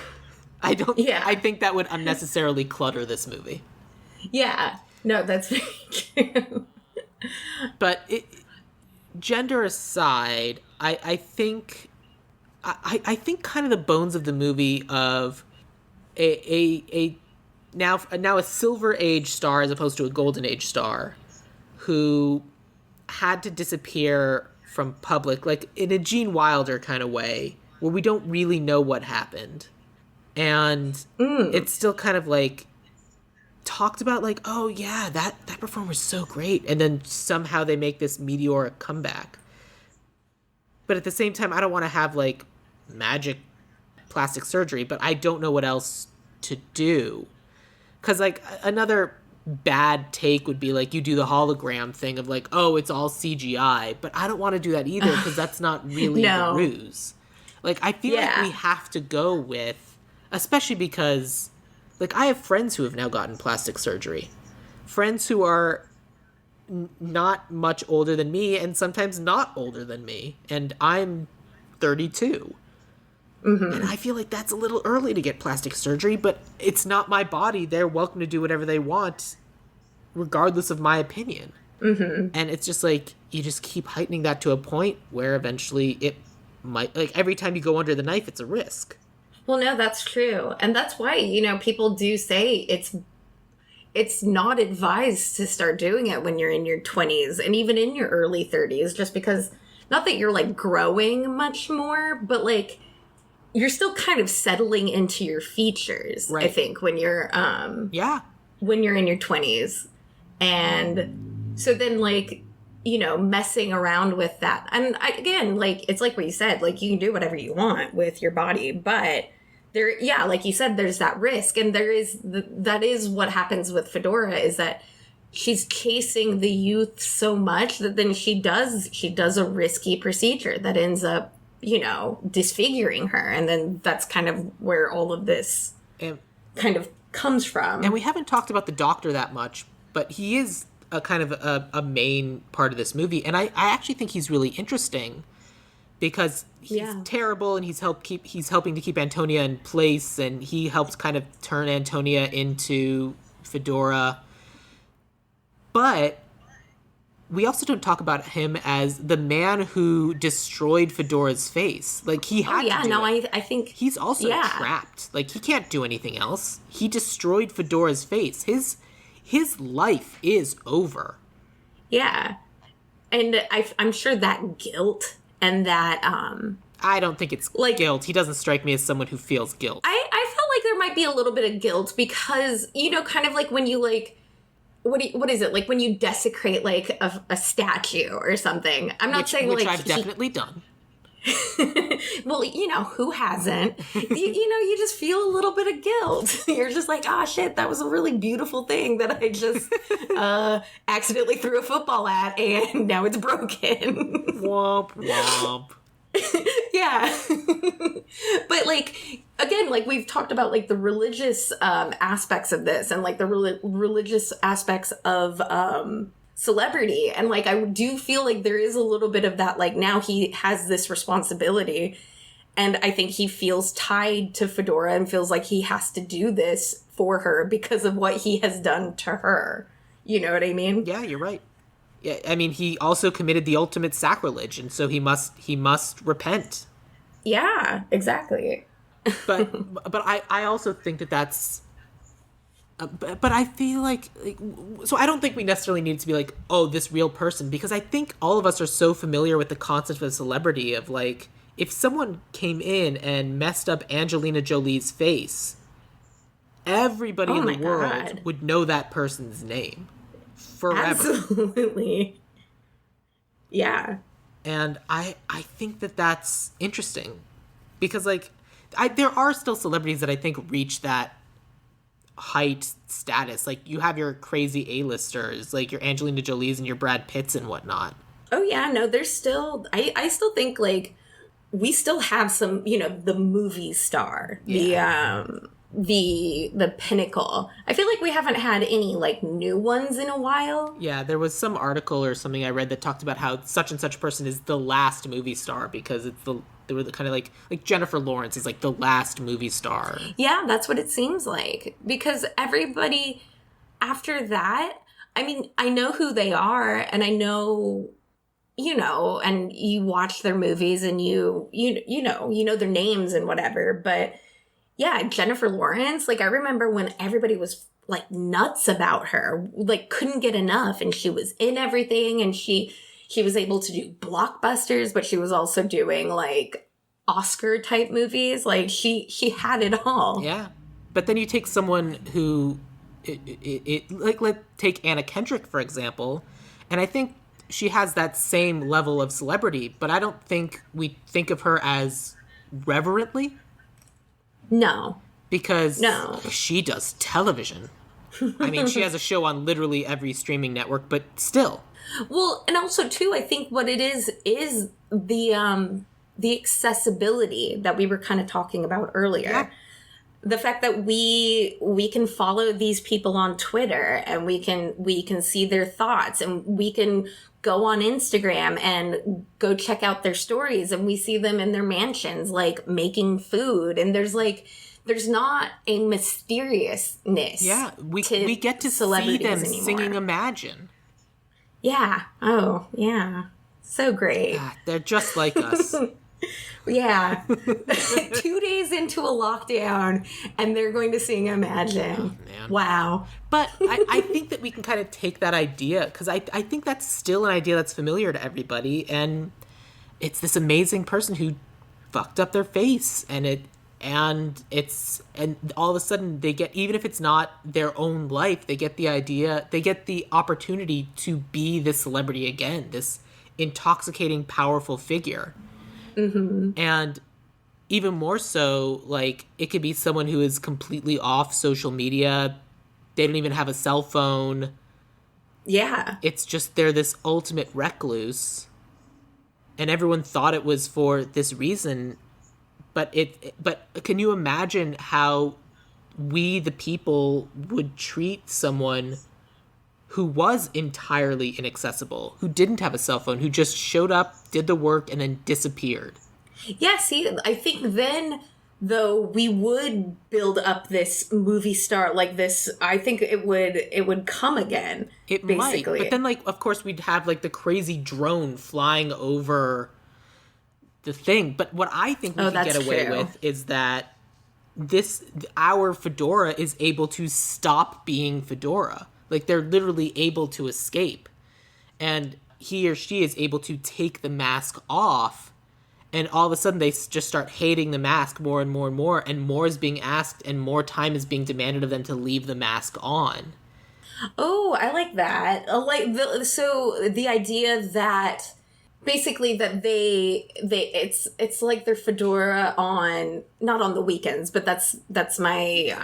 I don't. Yeah. I think that would unnecessarily clutter this movie. Yeah. No, that's very true. But gender aside, I think kind of the bones of the movie of a now a Silver Age star as opposed to a Golden Age star who had to disappear from public, like in a Gene Wilder kind of way, where we don't really know what happened. And it's still kind of like talked about like, oh yeah, that performer's so great. And then somehow they make this meteoric comeback. But at the same time, I don't want to have like magic plastic surgery, but I don't know what else to do. Because, like, another bad take would be, like, you do the hologram thing of, like, oh, it's all CGI. But I don't want to do that either, because that's not really the ruse. Like, I feel like we have to go with, especially because, like, I have friends who have now gotten plastic surgery. Friends who are not much older than me, and sometimes not older than me. And I'm 32. Mm-hmm. And I feel like that's a little early to get plastic surgery, but it's not my body. They're welcome to do whatever they want, regardless of my opinion. Mm-hmm. And it's just like, you just keep heightening that to a point where eventually it might, like, every time you go under the knife, it's a risk. Well, no, that's true. And that's why, you know, people do say it's not advised to start doing it when you're in your 20s and even in your early 30s, just because, not that you're, like, growing much more, but, like, you're still kind of settling into your features, right. I think, when you're when you're in your 20s. And so then, like, you know, messing around with that. And again, like, it's like what you said, like, you can do whatever you want with your body, but there, like you said, there's that risk. And there is, that is what happens with Fedora, is that she's chasing the youth so much that then she does a risky procedure that ends up, you know, disfiguring her. And then that's kind of where all of this kind of comes from. And we haven't talked about the doctor that much, but he is a kind of a main part of this movie. And I actually think he's really interesting because he's terrible, and he's helping to keep Antonia in place, and he helps kind of turn Antonia into Fedora. But we also don't talk about him as the man who destroyed Fedora's face. Like, he had to do it. I think he's also trapped. Like, he can't do anything else. He destroyed Fedora's face. His life is over. Yeah. And I'm sure that guilt and that... I don't think it's like guilt. He doesn't strike me as someone who feels guilt. I felt like there might be a little bit of guilt because, you know, kind of like when you, like... What is it? Like when you desecrate, like, a statue or something. I'm not saying, which like... I've definitely done. Well, you know, who hasn't? you know, you just feel a little bit of guilt. You're just like, oh, shit, that was a really beautiful thing that I just accidentally threw a football at, and now it's broken. Womp, womp. Yeah. But, like, again, like, we've talked about, like, the religious aspects of this and, like, the religious aspects of celebrity. And, like, I do feel like there is a little bit of that, like, now he has this responsibility, and I think he feels tied to Fedora and feels like he has to do this for her because of what he has done to her. You know what I mean? Yeah, you're right. Yeah, I mean, he also committed the ultimate sacrilege, and so he must repent. Yeah, exactly. but I also think that's... But I feel like... So I don't think we necessarily need to be like, oh, this real person, because I think all of us are so familiar with the concept of celebrity of, like, if someone came in and messed up Angelina Jolie's face, everybody in the world would know that person's name. Forever. Absolutely. Yeah. And I think that's interesting because, like, there are still celebrities that I think reach that height status. Like, you have your crazy A-listers, like your Angelina Jolies and your Brad Pitts and whatnot. Oh, yeah. No, there's still... I still think, like, we still have some, you know, the movie star. Yeah. The pinnacle. I feel like we haven't had any, like, new ones in a while. Yeah, there was some article or something I read that talked about how such and such person is the last movie star because they were kind of like Jennifer Lawrence is like the last movie star. Yeah, that's what it seems like. Because everybody after that, I mean, I know who they are and I know, you know, and you watch their movies and you know their names and whatever, but yeah, Jennifer Lawrence, like, I remember when everybody was, like, nuts about her, like, couldn't get enough, and she was in everything, and she was able to do blockbusters, but she was also doing, like, Oscar-type movies. Like, she had it all. Yeah. But then you take someone who, take Anna Kendrick, for example, and I think she has that same level of celebrity, but I don't think we think of her as reverently. No. Because No. she does television. I mean, she has a show on literally every streaming network, but still. Well, and also too, I think what it is the accessibility that we were kind of talking about earlier. Yeah. The fact that we can follow these people on Twitter and we can see their thoughts, and we can go on Instagram and go check out their stories, and we see them in their mansions, like making food, and there's not a mysteriousness. Yeah, we get to see them anymore. singing Imagine. Yeah. Oh, yeah. So great. They're just like us. Yeah. 2 days into a lockdown, and they're going to sing Imagine. Oh, man. Wow. But I think that we can kind of take that idea, because I think that's still an idea that's familiar to everybody, and it's this amazing person who fucked up their face, and all of a sudden they get, even if it's not their own life, they get the opportunity to be this celebrity again, this intoxicating, powerful figure. Mm-hmm. And even more so, like, it could be someone who is completely off social media. They don't even have a cell phone. Yeah. It's just they're this ultimate recluse. And everyone thought it was for this reason. But can you imagine how we, the people, would treat someone who was entirely inaccessible, who didn't have a cell phone, who just showed up, did the work, and then disappeared? Yeah, see, I think then, though, we would build up this movie star like this. I think it would come again. It basically. might, but then, like, of course, we'd have, like, the crazy drone flying over the thing. But what I think we could get away with is that our Fedora is able to stop being Fedora. Like, they're literally able to escape. And he or she is able to take the mask off. And all of a sudden, they just start hating the mask more and more and more. And more is being asked, and more time is being demanded of them to leave the mask on. Oh, I like that. So the idea that basically that it's like their Fedora on, not on the weekends, but that's my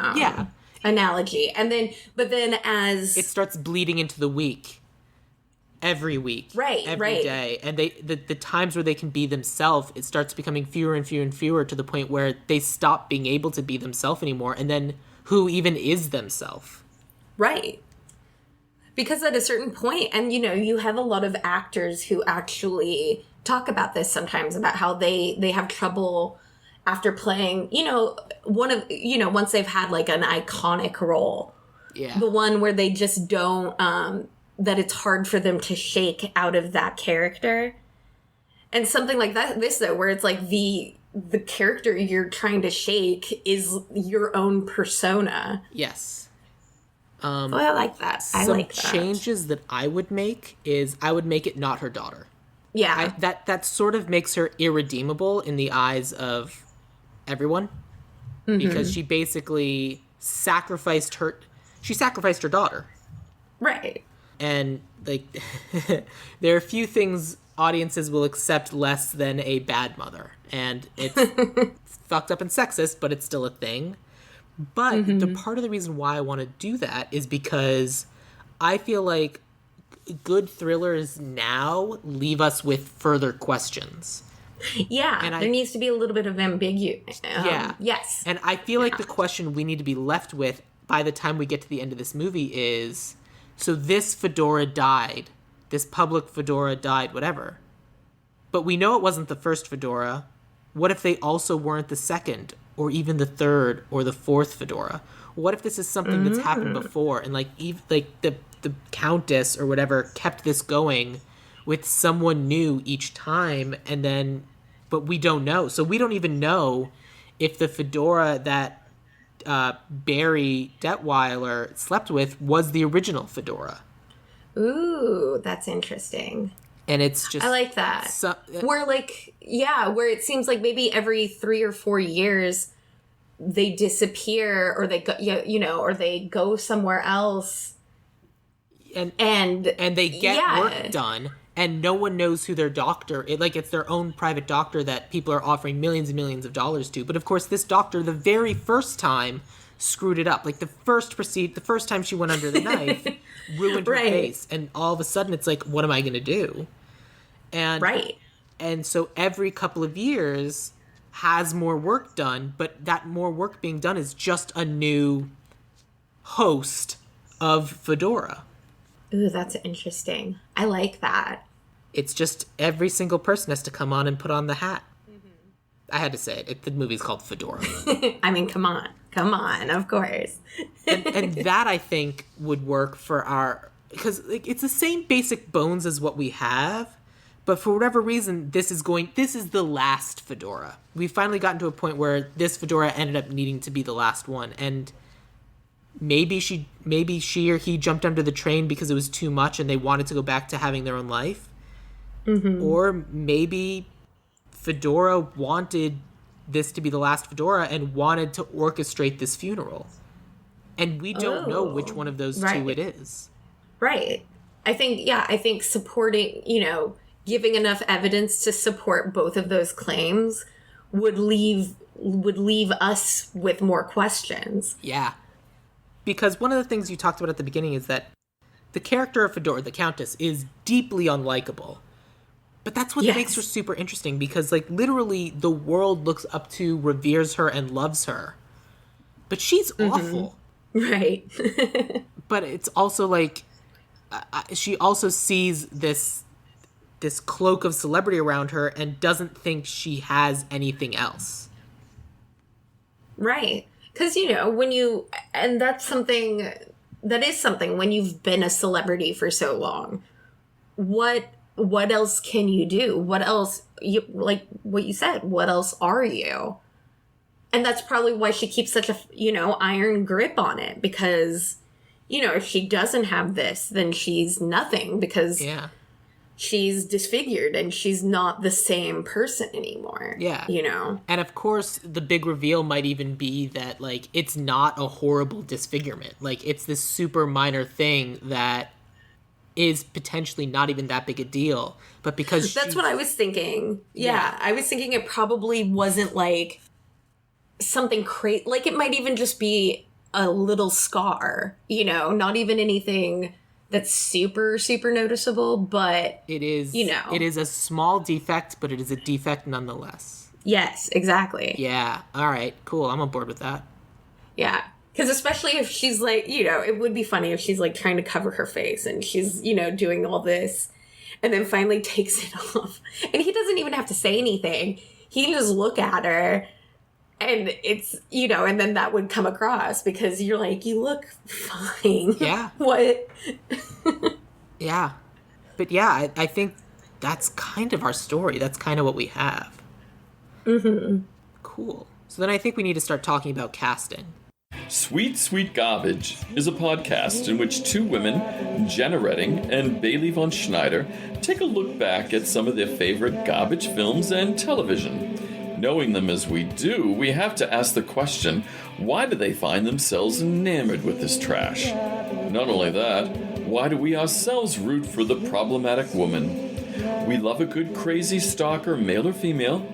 analogy. And then, but then as it starts bleeding into the week, every week, every day, and the times where they can be themselves, it starts becoming fewer and fewer and fewer, to the point where they stop being able to be themselves anymore. And then who even is themselves? Right. Because at a certain point, and you have a lot of actors who actually talk about this sometimes, about how they have trouble after playing, once they've had like an iconic role. Yeah. The one where they just don't, that it's hard for them to shake out of that character. And something like that, though, where it's like the character you're trying to shake is your own persona. Yes. Well, I like that. Some changes that I would make is I would make it not her daughter. Yeah. That sort of makes her irredeemable in the eyes of everyone. Mm-hmm. Because she basically sacrificed her daughter. Right. And, like, there are a few things audiences will accept less than a bad mother. And it's fucked up and sexist, but it's still a thing. But the part of the reason why I want to do that is because I feel like good thrillers now leave us with further questions. Yeah, and there needs to be a little bit of ambiguity. Yes. And I feel like the question we need to be left with by the time we get to the end of this movie is, so this Fedora died, this public Fedora died, whatever. But we know it wasn't the first Fedora. What if they also weren't the second, or even the third, or the fourth Fedora? What if this is something that's happened before, and the Countess or whatever kept this going with someone new each time, and then, but we don't know. So we don't even know if the Fedora that Barry Detweiler slept with was the original Fedora. Ooh, that's interesting. And it's just, I like that. Where it seems like maybe every 3 or 4 years they disappear, or they go, or they go somewhere else, and they get work done, and no one knows who their doctor is. Like, it's their own private doctor that people are offering millions and millions of dollars to. But of course, this doctor, the very first time, screwed it up. Like, the first time she went under the knife, ruined her face. And all of a sudden, it's like, what am I going to do? And And so every couple of years has more work done, but that more work being done is just a new host of Fedora. Ooh, that's interesting. I like that. It's just every single person has to come on and put on the hat. I had to say it. The movie's called Fedora. I mean, come on, of course. and that, I think, would work for our... Because it's the same basic bones as what we have, but for whatever reason, this is the last Fedora. We've finally gotten to a point where this Fedora ended up needing to be the last one, and maybe she or he jumped under the train because it was too much and they wanted to go back to having their own life. Mm-hmm. Or maybe Fedora wanted this to be the last Fedora and wanted to orchestrate this funeral. And we don't know which one of those two it is. Right. I think supporting, giving enough evidence to support both of those claims would leave us with more questions. Yeah. Because one of the things you talked about at the beginning is that the character of Fedora, the Countess, is deeply unlikable. But that's what makes her super interesting, because, like, literally the world looks up to, reveres her, and loves her. But she's awful. Right. But it's also, like, she also sees this cloak of celebrity around her and doesn't think she has anything else. Right. Because, that is something when you've been a celebrity for so long. What else can you do? What else, like what you said, what else are you? And that's probably why she keeps such a, iron grip on it. Because, if she doesn't have this, then she's nothing. Because she's disfigured and she's not the same person anymore. Yeah. And of course, the big reveal might even be that, like, it's not a horrible disfigurement. Like, it's this super minor thing that is potentially not even that big a deal. But because that's what I was thinking. Yeah. I was thinking it probably wasn't, like, something crazy. Like, it might even just be a little scar, not even anything that's super, super noticeable, but it is, it is a small defect, but it is a defect nonetheless. Yes, exactly. Yeah. All right, cool. I'm on board with that. Yeah. Because especially if she's like, it would be funny if she's like trying to cover her face and she's, doing all this and then finally takes it off. And he doesn't even have to say anything. He can just look at her. And it's, and then that would come across because you're like, you look fine. Yeah. What? Yeah. But yeah, I think that's kind of our story. That's kind of what we have. Mm-hmm. Cool. So then I think we need to start talking about casting. Sweet Sweet Garbage is a podcast in which two women, Genah Redding and Bailey von Schneider, take a look back at some of their favorite garbage films and television. Knowing them as we do, we have to ask the question, why do they find themselves enamored with this trash? Not only that, why do we ourselves root for the problematic woman? We love a good crazy stalker, male or female.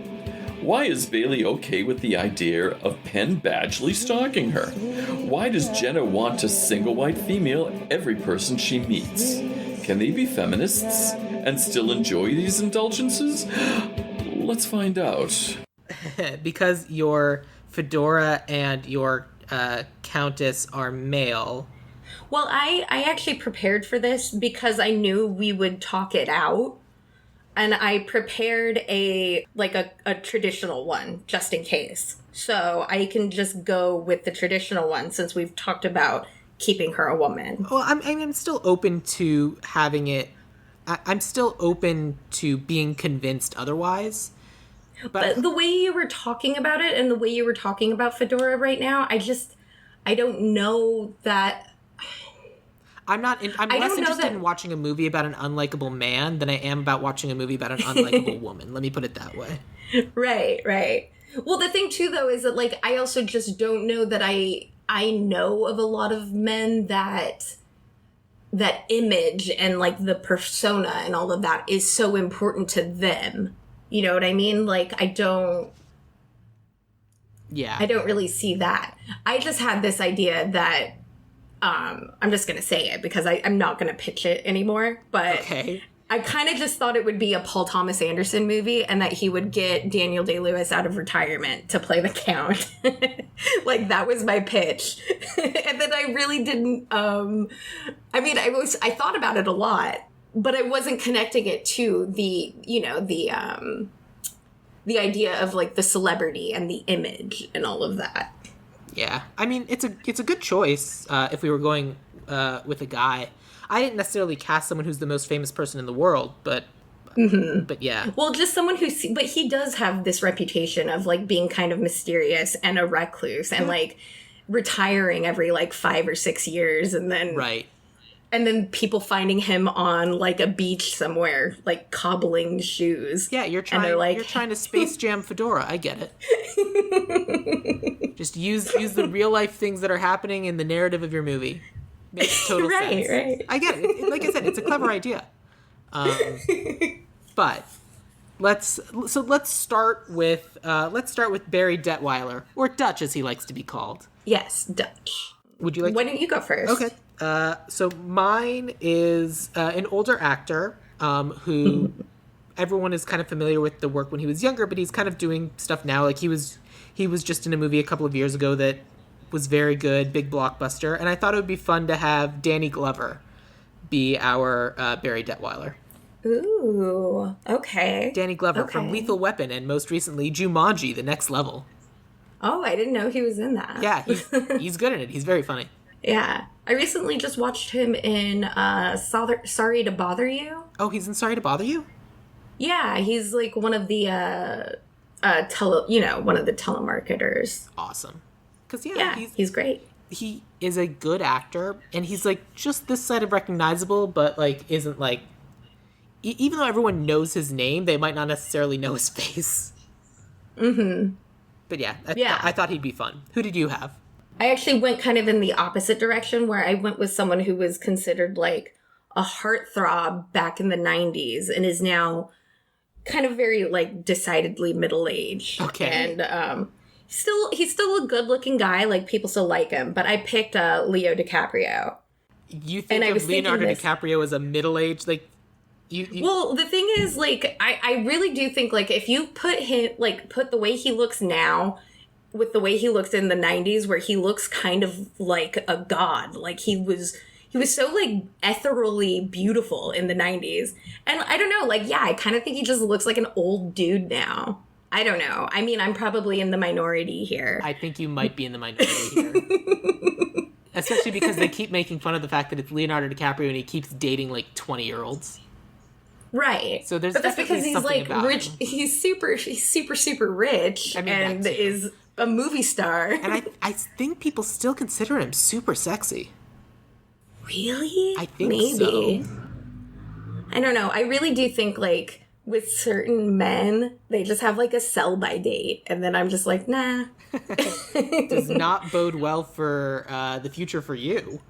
Why is Bailey okay with the idea of Penn Badgley stalking her? Why does Genah want to single white female every person she meets? Can they be feminists and still enjoy these indulgences? Let's find out. Because your Fedora and your Countess are male. Well, I actually prepared for this because I knew we would talk it out. And I prepared a traditional one just in case. So I can just go with the traditional one since we've talked about keeping her a woman. Well, I'm still open to having it. I'm still open to being convinced otherwise. But the way you were talking about it and the way you were talking about Fedora right now, I don't know that... I'm less interested in watching a movie about an unlikable man than I am about watching a movie about an unlikable woman. Let me put it that way. Right. Well, the thing, too, though, is that, like, I also just don't know that I know of a lot of men that that image and like the persona and all of that is so important to them. You know what I mean? Like, I don't really see that. I just had this idea that, I'm just going to say it because I'm not going to pitch it anymore, but Okay. I kind of just thought it would be a Paul Thomas Anderson movie and that he would get Daniel Day-Lewis out of retirement to play the Count. Like, that was my pitch. And then I really didn't, I thought about it a lot, but I wasn't connecting it to the idea of like the celebrity and the image and all of that. Yeah. I mean, it's a good choice if we were going with a guy. I didn't necessarily cast someone who's the most famous person in the world, but yeah. Well, just someone but he does have this reputation of like being kind of mysterious and a recluse and like retiring every like 5 or 6 years and then Right. And then people finding him on like a beach somewhere, like cobbling shoes. Yeah, you're trying to Space Jam Fedora. I get it. Just use the real life things that are happening in the narrative of your movie. Makes total sense. Right. I get it. Like I said, it's a clever idea. But let's start with Barry Detweiler, or Dutch as he likes to be called. Yes, Dutch. Would you like? Why don't you go first? Okay. So mine is an older actor who everyone is kind of familiar with the work when he was younger, but he's kind of doing stuff now. Like he was just in a movie a couple of years ago that was very good, big blockbuster, and I thought it would be fun to have Danny Glover be our Barry Detweiler. Ooh, okay. Danny Glover from Lethal Weapon and most recently Jumanji: The Next Level. Oh, I didn't know he was in that. Yeah, he's good in it. He's very funny. Yeah. I recently just watched him in Sorry to Bother You. Oh, he's in Sorry to Bother You? Yeah, he's like one of the one of the telemarketers. Awesome. Cuz he's great. He is a good actor and he's like just this side of recognizable but like isn't like even though everyone knows his name, they might not necessarily know his face. Mhm. But yeah, I thought he'd be fun. Who did you have? I actually went kind of in the opposite direction where I went with someone who was considered like a heartthrob back in the 90s and is now kind of very like decidedly middle-aged. Okay. And he's still a good-looking guy, like people still like him, but I picked Leo DiCaprio. You think of Leonardo DiCaprio as a middle-aged like Well, the thing is, like, I really do think, like, if you put the way he looks now with the way he looked in the 90s, where he looks kind of like a god, like, he was so, like, ethereally beautiful in the 90s. And I don't know, like, yeah, I kind of think he just looks like an old dude now. I don't know. I mean, I'm probably in the minority here. I think you might be in the minority here. Especially because they keep making fun of the fact that it's Leonardo DiCaprio and he keeps dating, like, 20-year-olds. Right. So there's that's because he's like rich. Him. He's super rich and is a movie star. And I think people still consider him super sexy. Really? I think maybe. So. I don't know. I really do think like with certain men, they just have like a sell by date, and then I'm just like, nah. Does not bode well for the future for you.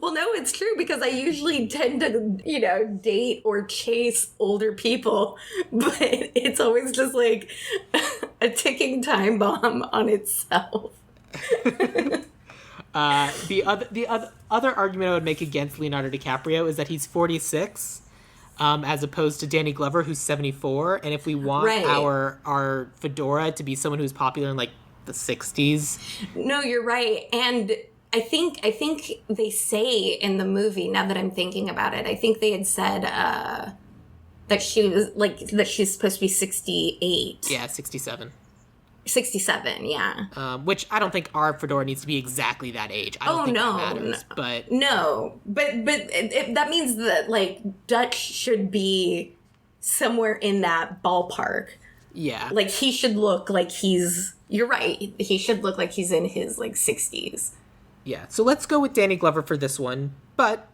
Well, no, it's true because I usually tend to, date or chase older people, but it's always just like a ticking time bomb on itself. The other argument I would make against Leonardo DiCaprio is that he's 46, as opposed to Danny Glover, who's 74. And if we want our Fedora to be someone who's popular in like the 60s, no, you're right, and. I think they say in the movie, now that I'm thinking about it, I think they had said that she's supposed to be 68. Yeah, 67. 67, yeah. Which I don't think our Fedora needs to be exactly that age. I don't think that matters. But that means that like Dutch should be somewhere in that ballpark. Yeah. Like he should look like you're right. He should look like he's in his like 60s. Yeah, so let's go with Danny Glover for this one, but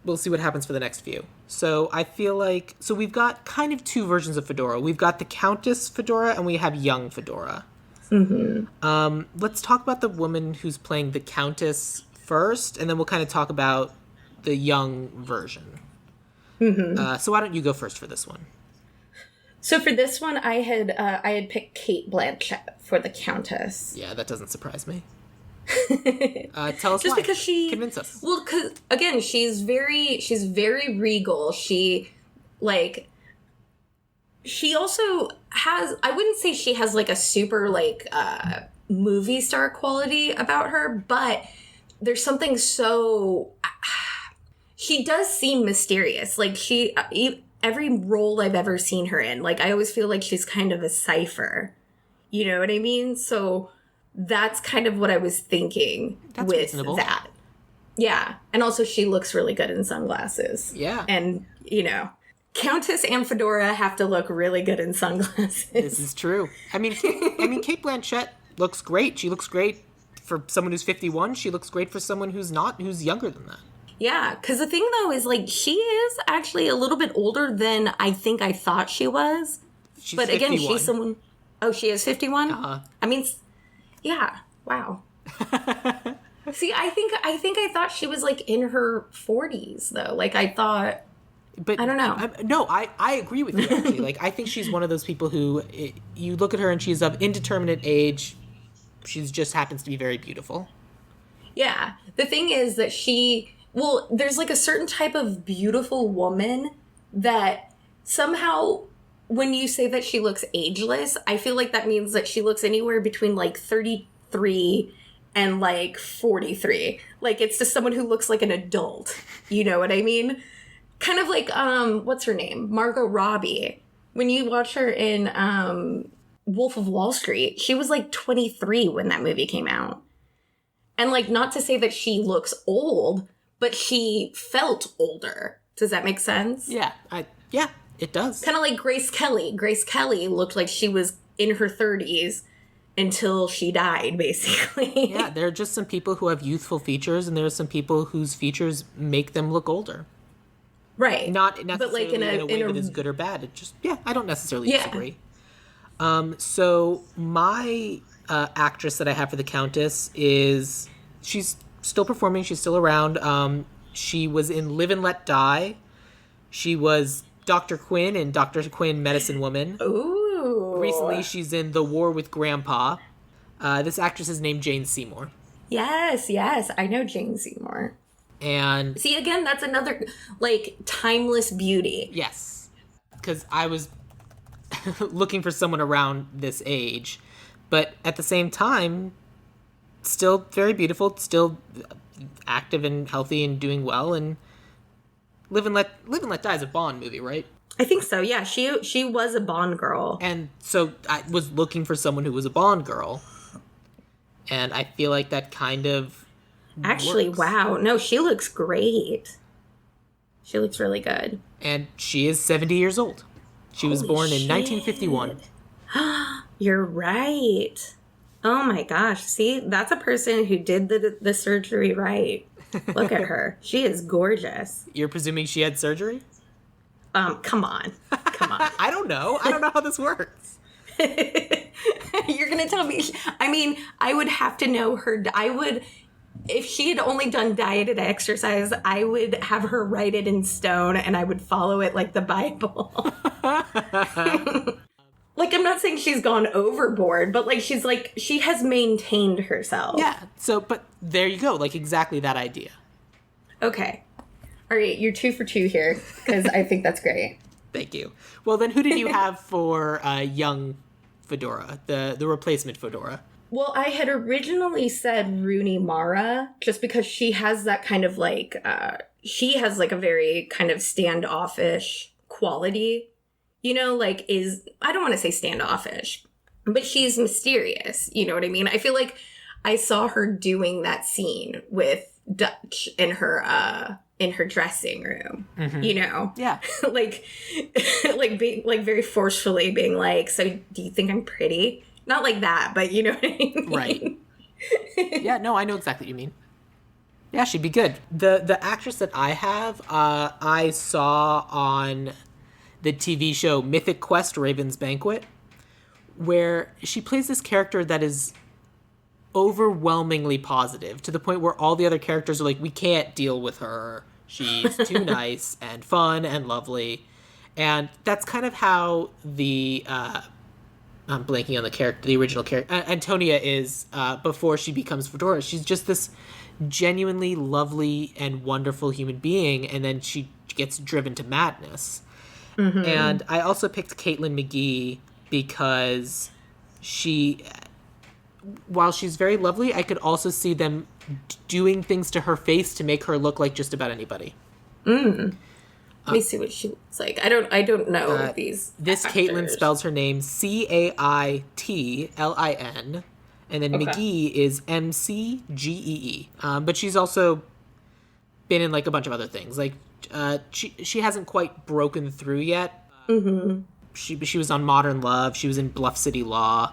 we'll see what happens for the next few. So I feel like, we've got kind of two versions of Fedora. We've got the Countess Fedora and we have young Fedora. Mm-hmm. Let's talk about the woman who's playing the Countess first, and then we'll kind of talk about the young version. So why don't you go first for this one? So for this one, I had picked Cate Blanchett for the Countess. Yeah, that doesn't surprise me. Tell us Just why. because Convince us. Well, because again, she's very regal. She also has, I wouldn't say she has like a super like movie star quality about her, but there's something so she does seem mysterious. Like every role I've ever seen her in, like I always feel like she's kind of a cipher. You know what I mean? So that's kind of what I was thinking with reasonable. that. Yeah. And also she looks really good in sunglasses. Yeah. And, Countess and Fedora have to look really good in sunglasses. This is true. I mean, Cate Blanchett looks great. She looks great for someone who's 51. She looks great for someone who's younger than that. Yeah, because the thing, though, is, like, she is actually a little bit older than I think I thought she was. She's but 51. Again, she's someone... Oh, she is 51? Uh-huh. I mean, yeah, wow. See, I think I thought she was, like, in her 40s, though. Like, I thought... But I don't know. I agree with you, actually. Like, I think she's one of those people who, you look at her and she's of indeterminate age. She just happens to be very beautiful. Yeah. The thing is that there's like a certain type of beautiful woman that somehow when you say that she looks ageless, I feel like that means that she looks anywhere between like 33 and like 43. Like it's just someone who looks like an adult. You know what I mean? Kind of like, what's her name? Margot Robbie. When you watch her in Wolf of Wall Street, she was like 23 when that movie came out. And like, not to say that she looks old, but she felt older. Does that make sense? Yeah, it does. Kind of like Grace Kelly. Grace Kelly looked like she was in her 30s until she died, basically. Yeah, there are just some people who have youthful features, and there are some people whose features make them look older. Right. Not necessarily but like in a way that is good or bad. It just, I don't necessarily disagree. So my actress that I have for the Countess she's still performing. She's still around. She was in Live and Let Die. She was Dr. Quinn in Dr. Quinn, Medicine Woman. Ooh. Recently, she's in The War with Grandpa. This actress is named Jane Seymour. Yes. I know Jane Seymour. And see, again, that's another, like, timeless beauty. Yes. Because I was looking for someone around this age. But at the same time, still very beautiful, still active and healthy and doing well. And Live and Let Die is a Bond movie, right? I think so, yeah. She was a Bond girl. And so I was looking for someone who was a Bond girl. And I feel like that kind of actually works. Wow. No, she looks great. She looks really good. And she is 70 years old. She was born in 1951. You're right. Oh my gosh. See, that's a person who did the surgery right. Look at her. She is gorgeous. You're presuming she had surgery? Come on. I don't know. I don't know how this works. You're going to tell me. I mean, I would have to know her. If she had only done diet and exercise, I would have her write it in stone and I would follow it like the Bible. Like, I'm not saying she's gone overboard, but like she has maintained herself. Yeah. So, but there you go. Like exactly that idea. Okay. All right. You're 2 for 2 here because I think that's great. Thank you. Well, then who did you have for young Fedora, the replacement Fedora? Well, I had originally said Rooney Mara just because she has that kind of like, she has like a very kind of standoffish quality, you know, like I don't want to say standoffish, but she's mysterious. You know what I mean? I feel like I saw her doing that scene with Dutch in her dressing room, you know? Yeah. like being like very forcefully being like, so do you think I'm pretty? Not like that, but you know what I mean? Right. Yeah, no, I know exactly what you mean. Yeah, she'd be good. The actress that I have, I saw on the TV show Mythic Quest: Raven's Banquet, where she plays this character that is overwhelmingly positive to the point where all the other characters are like, we can't deal with her. She's too nice and fun and lovely. And that's kind of how the I'm blanking on the character, the original character. Antonia is, before she becomes Fedora. She's just this genuinely lovely and wonderful human being, and then she gets driven to madness. Mm-hmm. And I also picked Caitlin McGee because while she's very lovely, I could also see them doing things to her face to make her look like just about anybody. Let me see what she looks like. I don't know these. This actors. Caitlin spells her name Caitlin, and then McGee is McGee. But she's also been in like a bunch of other things. Like she hasn't quite broken through yet. Mm-hmm. She was on Modern Love. She was in Bluff City Law.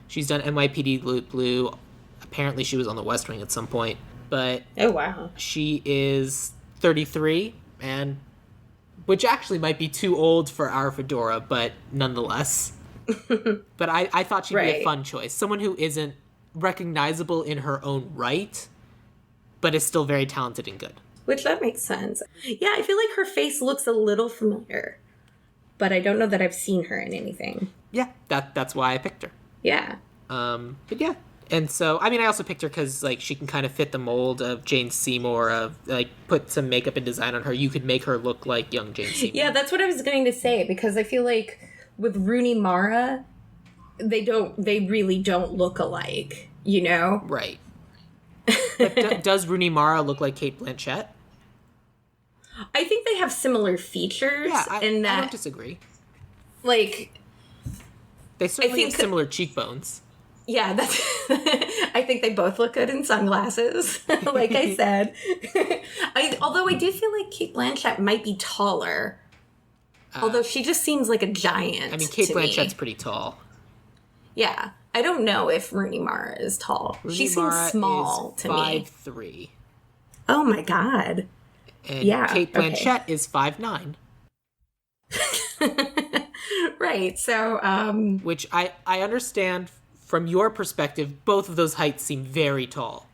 She's done NYPD Blue. Apparently, she was on The West Wing at some point. But oh wow, she is 33 and. Which actually might be too old for our Fedora, but nonetheless. But I thought she'd be a fun choice. Someone who isn't recognizable in her own right, but is still very talented and good. Which, that makes sense. Yeah, I feel like her face looks a little familiar, but I don't know that I've seen her in anything. Yeah, that's why I picked her. Yeah. But yeah. And so, I mean, I also picked her because, like, she can kind of fit the mold of Jane Seymour, of, like, put some makeup and design on her. You could make her look like young Jane Seymour. Yeah, that's what I was going to say, because I feel like with Rooney Mara, they really don't look alike, you know? Right. But does Rooney Mara look like Cate Blanchett? I think they have similar features. Yeah, I don't disagree. Like... They certainly have similar cheekbones. Yeah, that's. I think they both look good in sunglasses, like I said. Although I do feel like Cate Blanchett might be taller. Although she just seems like a giant. I mean, Cate Blanchett's pretty tall. Yeah. I don't know if Rooney Mara is tall. She seems small to me. 5'3". Oh my god. And Cate Blanchett is 5'9". Right, so... Which I understand... From your perspective, both of those heights seem very tall.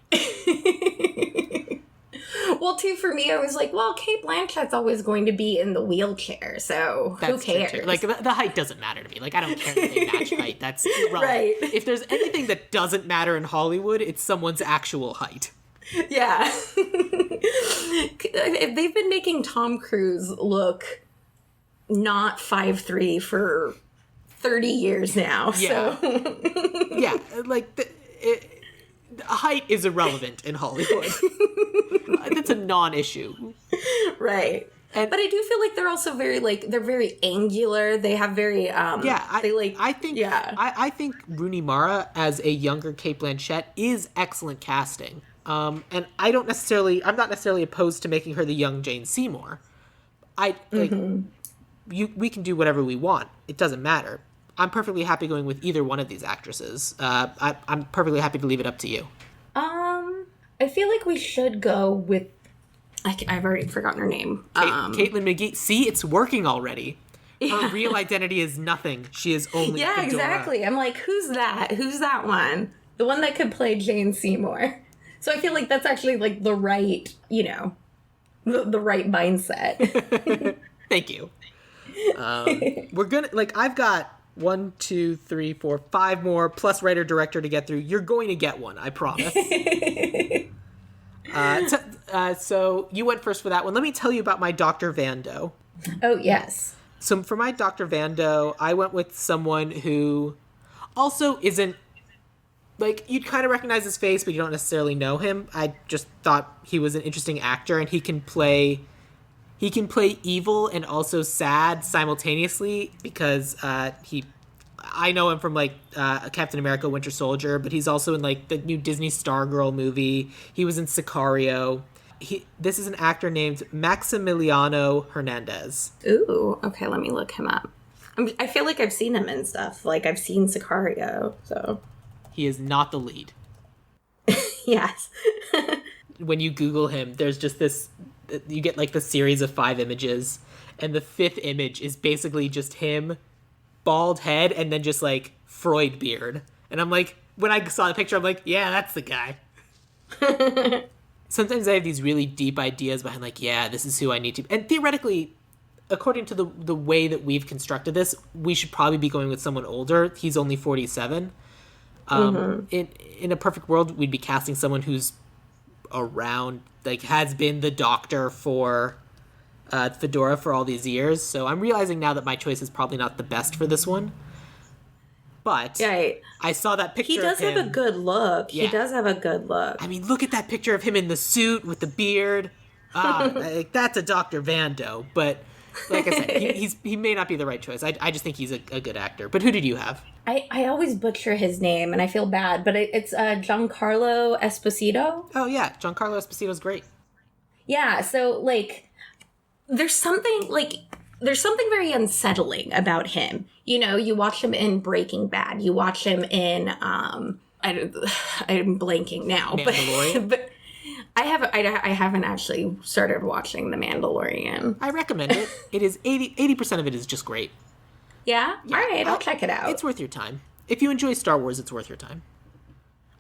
Well, too, for me, I was like, well, Cate Blanchett's always going to be in the wheelchair, so who cares? Like, the height doesn't matter to me. Like, I don't care if they match height. That's irrelevant. Right. If there's anything that doesn't matter in Hollywood, it's someone's actual height. Yeah. If they've been making Tom Cruise look not 5'3" for 30 years now, yeah. So... yeah, like, height is irrelevant in Hollywood. That's a non-issue. Right. But I do feel like they're also very, like, they're very angular. They have very, I think Rooney Mara as a younger Cate Blanchett is excellent casting. And I'm not necessarily opposed to making her the young Jane Seymour. We can do whatever we want. It doesn't matter. I'm perfectly happy going with either one of these actresses. I'm perfectly happy to leave it up to you. I feel like we should go with... I've already forgotten her name. Caitlin McGee. See, it's working already. Her real identity is nothing. She is only Yeah, Fedora. Exactly. I'm like, who's that? Who's that one? The one that could play Jane Seymour. So I feel like that's actually, like, the right, the right mindset. Thank you. We're gonna, like, I've got 1, 2, 3, 4, 5 more plus writer director to get through. You're going to get one, I promise. So you went first for that one. Let me tell you about my Dr. Vando. Oh, yes. So for my Dr. Vando, I went with someone who also isn't, like, you'd kind of recognize his face, but you don't necessarily know him. I just thought he was an interesting actor, and he can play evil and also sad simultaneously because I know him from, like, Captain America Winter Soldier, but he's also in, like, the new Disney Stargirl movie. He was in Sicario. This is an actor named Maximiliano Hernandez. Ooh, okay, let me look him up. I feel like I've seen him in stuff. Like, I've seen Sicario, so... He is not the lead. Yes. When you Google him, there's just this... You get, like, the series of 5 images, and the 5th image is basically just him, bald head, and then just, like, Freud beard. And I'm like, when I saw the picture, I'm like, yeah, that's the guy. sometimes I have these really deep ideas behind, like, yeah, this is who I need to... And theoretically, according to the way that we've constructed this, we should probably be going with someone older. He's only 47. In a perfect world, we'd be casting someone who's around, like, has been the doctor for Fedora for all these years. So I'm realizing now that my choice is probably not the best for this one. But I saw that picture. He does have a good look. Yeah. He does have a good look. I mean, look at that picture of him in the suit with the beard. That's a Dr. Vando. But like I said, he may not be the right choice. I just think he's a good actor. But who did you have? I always butcher his name, and I feel bad. But it's Giancarlo Esposito. Oh, yeah. Giancarlo Esposito's great. Yeah, so, like, there's something very unsettling about him. You know, you watch him in Breaking Bad. You watch him in, I'm blanking now. But I haven't actually started watching The Mandalorian. I recommend it. It is 80% of it is just great. Yeah? All right, I'll check it out. It's worth your time. If you enjoy Star Wars, it's worth your time.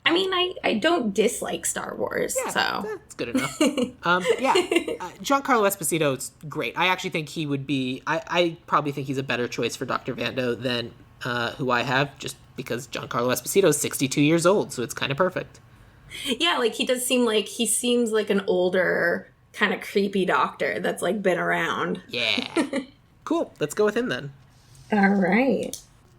I mean, I don't dislike Star Wars, so... That's good enough. Giancarlo Esposito is great. I actually think he would be... I probably think he's a better choice for Dr. Vando than who I have, just because Giancarlo Esposito is 62 years old, so it's kind of perfect. Yeah, like, he seems like an older, kind of creepy doctor that's, like, been around. Yeah. Cool. Let's go with him, then. All right.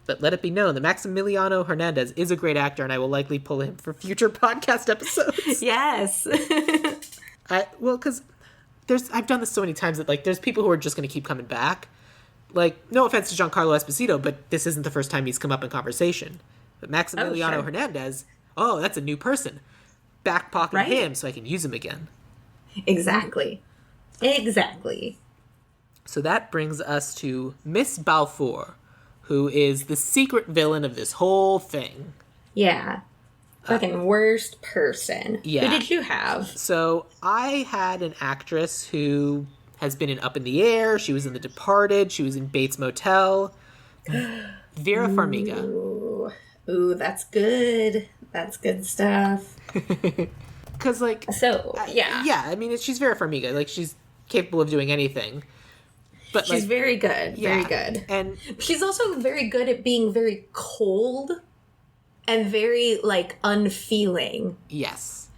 But let it be known that Maximiliano Hernandez is a great actor, and I will likely pull him for future podcast episodes. Yes. Well, because I've done this so many times that, like, there's people who are just going to keep coming back. Like, no offense to Giancarlo Esposito, but this isn't the first time he's come up in conversation. But Maximiliano Hernandez, that's a new person. Back pocket him so I can use him again. Exactly. So that brings us to Miss Balfour, who is the secret villain of this whole thing. Yeah. Fucking worst person. Yeah. Who did you have? So I had an actress who has been in Up in the Air. She was in The Departed. She was in Bates Motel. Vera Farmiga. Ooh, that's good. That's good stuff. Because, like... So, yeah. Yeah, I mean, she's Vera Farmiga. Like, she's capable of doing anything. But, she's very good. Yeah. Very good. And she's also very good at being very cold and very, like, unfeeling. Yes.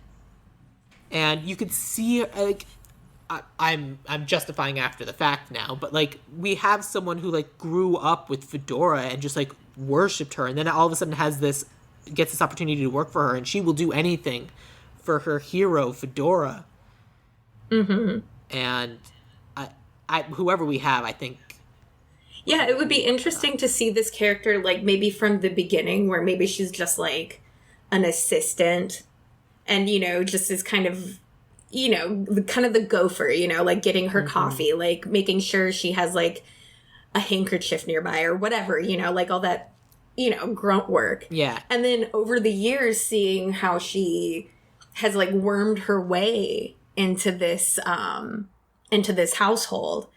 And you could see, like... I'm justifying after the fact now, but, like, we have someone who, like, grew up with Fedora and just, like, worshipped her, and then all of a sudden gets this opportunity to work for her, and she will do anything for her hero, Fedora. Mm-hmm. And whoever we have, I think... Yeah, it would be interesting to see this character, like, maybe from the beginning, where maybe she's just, like, an assistant, and, you know, just is kind of... you know, kind of the gopher, you know, like getting her coffee, like making sure she has like a handkerchief nearby or whatever, you know, like all that, you know, grunt work. Yeah. And then over the years, seeing how she has like wormed her way into this household,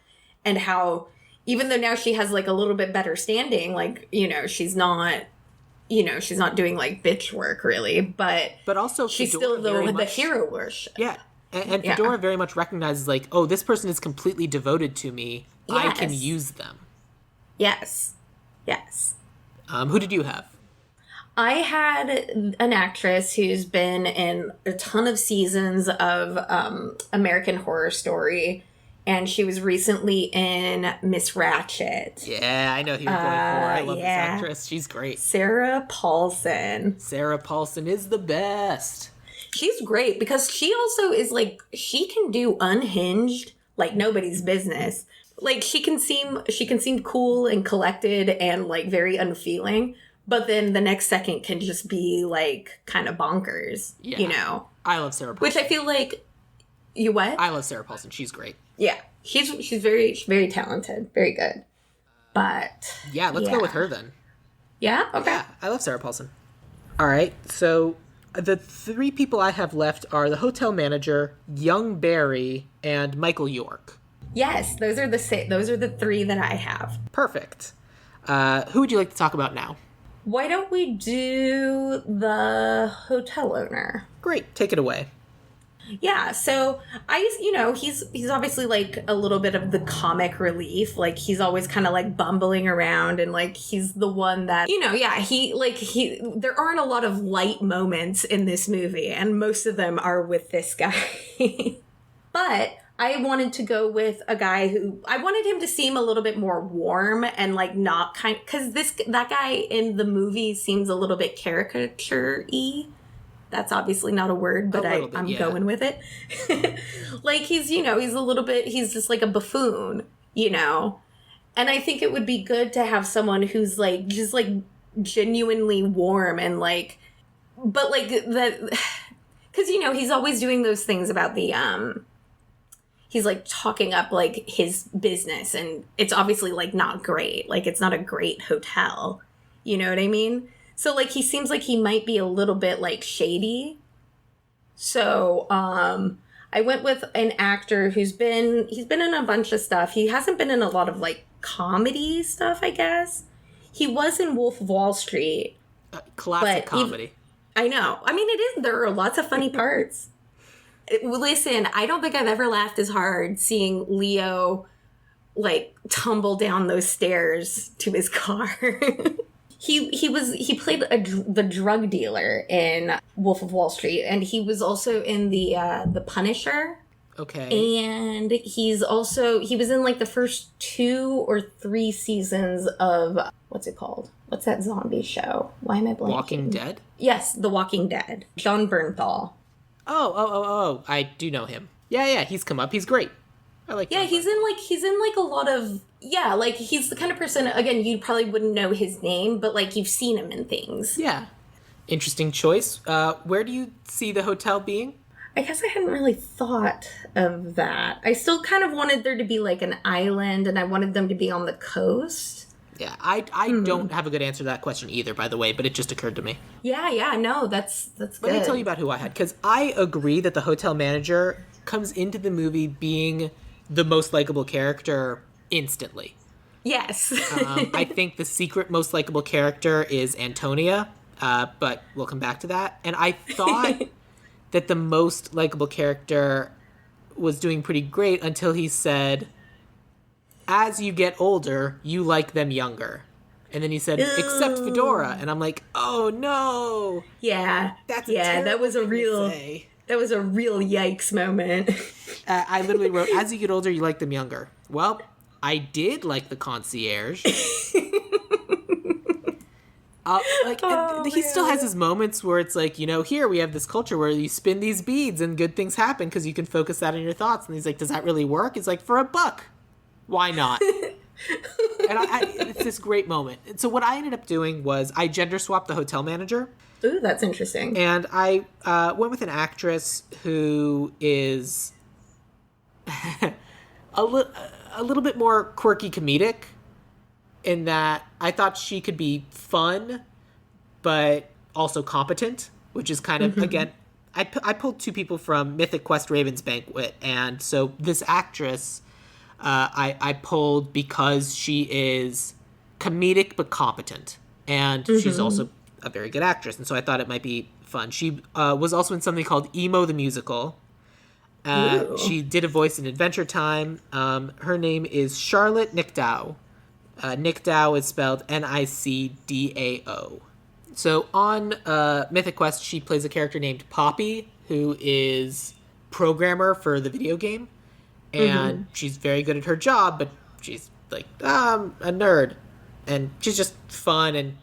and how even though now she has like a little bit better standing, like, you know, she's not doing like bitch work really, but also she's Fedora still the hero worship. Yeah. And Fedora very much recognizes, like, oh, this person is completely devoted to me. Yes. I can use them. Yes. Who did you have? I had an actress who's been in a ton of seasons of American Horror Story, and she was recently in Miss Ratched. Yeah, I know who you're going for. I love this actress. She's great. Sarah Paulson. Sarah Paulson is the best. She's great because she also is like, she can do unhinged like nobody's business. Like she can seem cool and collected and like very unfeeling, but then the next second can just be like kind of bonkers, you know? I love Sarah Paulson. Which I feel like, you what? I love Sarah Paulson. She's great. Yeah. She's very talented. Very good. But. Yeah, let's go with her then. Yeah? Okay. Yeah, I love Sarah Paulson. All right, so the three people I have left are the hotel manager, young Barry, and Michael York. Yes, those are the three that I have. Perfect. Who would you like to talk about now? Why don't we do the hotel owner? Great, take it away. Yeah, so he's obviously like a little bit of the comic relief. Like he's always kind of like bumbling around, and like he's the one that there aren't a lot of light moments in this movie, and most of them are with this guy. But I wanted to go with a guy who I wanted him to seem a little bit more warm and like not because that guy in the movie seems a little bit caricature-y. That's obviously not a word, but I'm going with it. Like he's just like a buffoon, And I think it would be good to have someone who's like just like genuinely warm and like, but like that, because he's always doing those things about the he's like talking up like his business, and it's obviously like not great. Like it's not a great hotel. You know what I mean? So like he seems like he might be a little bit like shady. So I went with an actor he's been in a bunch of stuff. He hasn't been in a lot of like comedy stuff, I guess. He was in Wolf of Wall Street. Classic comedy. I know. I mean, it is. There are lots of funny parts. Listen, I don't think I've ever laughed as hard seeing Leo like tumble down those stairs to his car. He played the drug dealer in Wolf of Wall Street, and he was also in the Punisher. Okay. And he was in like the first 2 or 3 seasons of what's it called? What's that zombie show? Why am I blanking? Walking Dead? Yes, The Walking Dead. John Bernthal. Oh! I do know him. Yeah, he's come up. He's great. I like. Yeah, he's in like a lot of like he's the kind of person. Again, you probably wouldn't know his name, but like you've seen him in things. Yeah, interesting choice. Where do you see the hotel being? I guess I hadn't really thought of that. I still kind of wanted there to be like an island, and I wanted them to be on the coast. Yeah, I don't have a good answer to that question either, by the way, but it just occurred to me. Yeah, no, that's good. Let me tell you about who I had, because I agree that the hotel manager comes into the movie being the most likable character instantly. Yes. I think the secret most likable character is Antonia, but we'll come back to that. And I thought that the most likable character was doing pretty great until he said, as you get older, you like them younger. And then he said, except Fedora. And I'm like, oh no. Yeah. That was a real yikes moment. I literally wrote, as you get older, you like them younger. Well, I did like the concierge. He still has his moments where it's like, here we have this culture where you spin these beads and good things happen because you can focus that on your thoughts. And he's like, does that really work? It's like, for $1. Why not? And it's this great moment. And so what I ended up doing was I gender swapped the hotel manager. Ooh, that's interesting. And I went with an actress who is a little bit more quirky comedic, in that I thought she could be fun, but also competent, which is kind of, again, I pulled 2 people from Mythic Quest Raven's Banquet. And so this actress I pulled because she is comedic but competent. And she's also a very good actress. And so I thought it might be fun. She was also in something called Emo the Musical. She did a voice in Adventure Time. Her name is Charlotte Nickdow. Nickdow is spelled Nicdao. So on Mythic Quest, she plays a character named Poppy, who is programmer for the video game. And she's very good at her job, but she's like, a nerd. And she's just fun and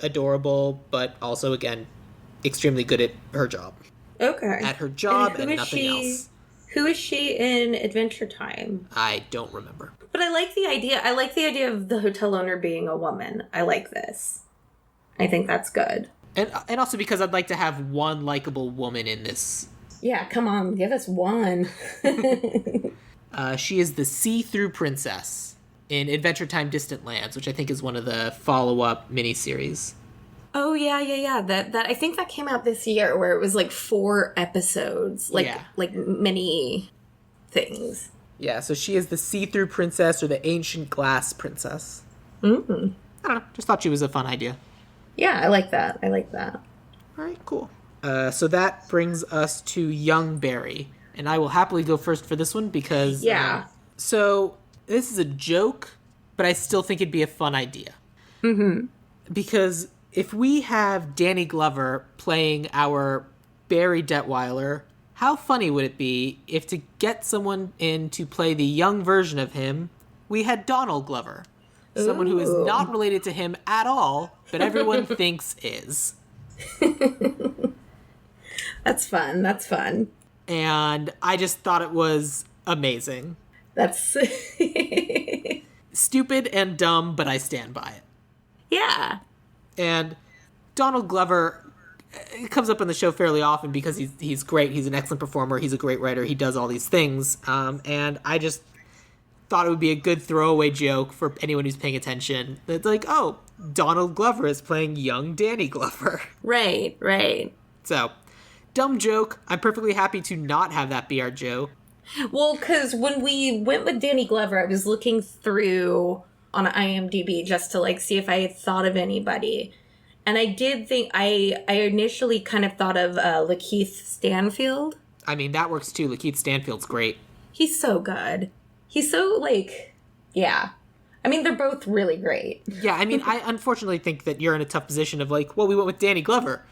adorable, but also, again, extremely good at her job. Okay. At her job and nothing else. Who is she in Adventure Time? I don't remember. But I like the idea. I like the idea of the hotel owner being a woman. I like this. I think that's good. And also because I'd like to have one likable woman in this. Yeah, come on, give us one. She is the See-Through Princess in Adventure Time Distant Lands, which I think is one of the follow-up miniseries. Oh, yeah. That I think that came out this year, where it was like 4 episodes, like mini things. Yeah, so she is the See-Through Princess, or the Ancient Glass Princess. Mm-hmm. I don't know, just thought she was a fun idea. Yeah, I like that. All right, cool. So that brings us to young Barry. And I will happily go first for this one because... Yeah. So this is a joke, but I still think it'd be a fun idea. Mm-hmm. Because if we have Danny Glover playing our Barry Detweiler, how funny would it be if to get someone in to play the young version of him, we had Donald Glover. Someone who is not related to him at all, but everyone thinks is. That's fun. That's fun. And I just thought it was amazing. That's... Stupid and dumb, but I stand by it. Yeah. And Donald Glover, it comes up on the show fairly often because he's great. He's an excellent performer. He's a great writer. He does all these things. And I just thought it would be a good throwaway joke for anyone who's paying attention. It's like, oh, Donald Glover is playing young Danny Glover. Right, right. So, dumb joke. I'm perfectly happy to not have that be our joke. Well, because when we went with Danny Glover, I was looking through on IMDb just to, like, see if I had thought of anybody. And I did think, I initially kind of thought of Lakeith Stanfield. I mean, that works too. Lakeith Stanfield's great. He's so good. He's so, like, yeah. I mean, they're both really great. Yeah, I mean, I unfortunately think that you're in a tough position of, like, well, we went with Danny Glover,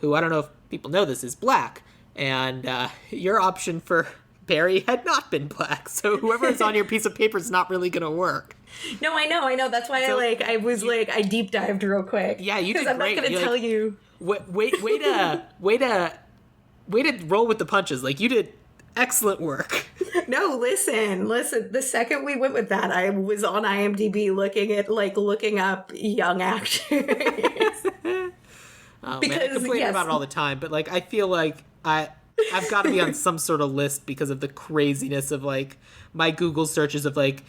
who, I don't know if people know this, is black. And your option for Barry had not been black. So whoever is on your piece of paper is not really going to work. No, I know. That's why I deep dived real quick. Yeah, you did great. Because I'm not going to tell you. Way to roll with the punches. Like, you did excellent work. No, listen. The second we went with that, I was on IMDb looking up young actors. Oh, because, man, I complain about it all the time, but, like, I feel like I've got to be on some sort of list because of the craziness of, like, my Google searches of, like,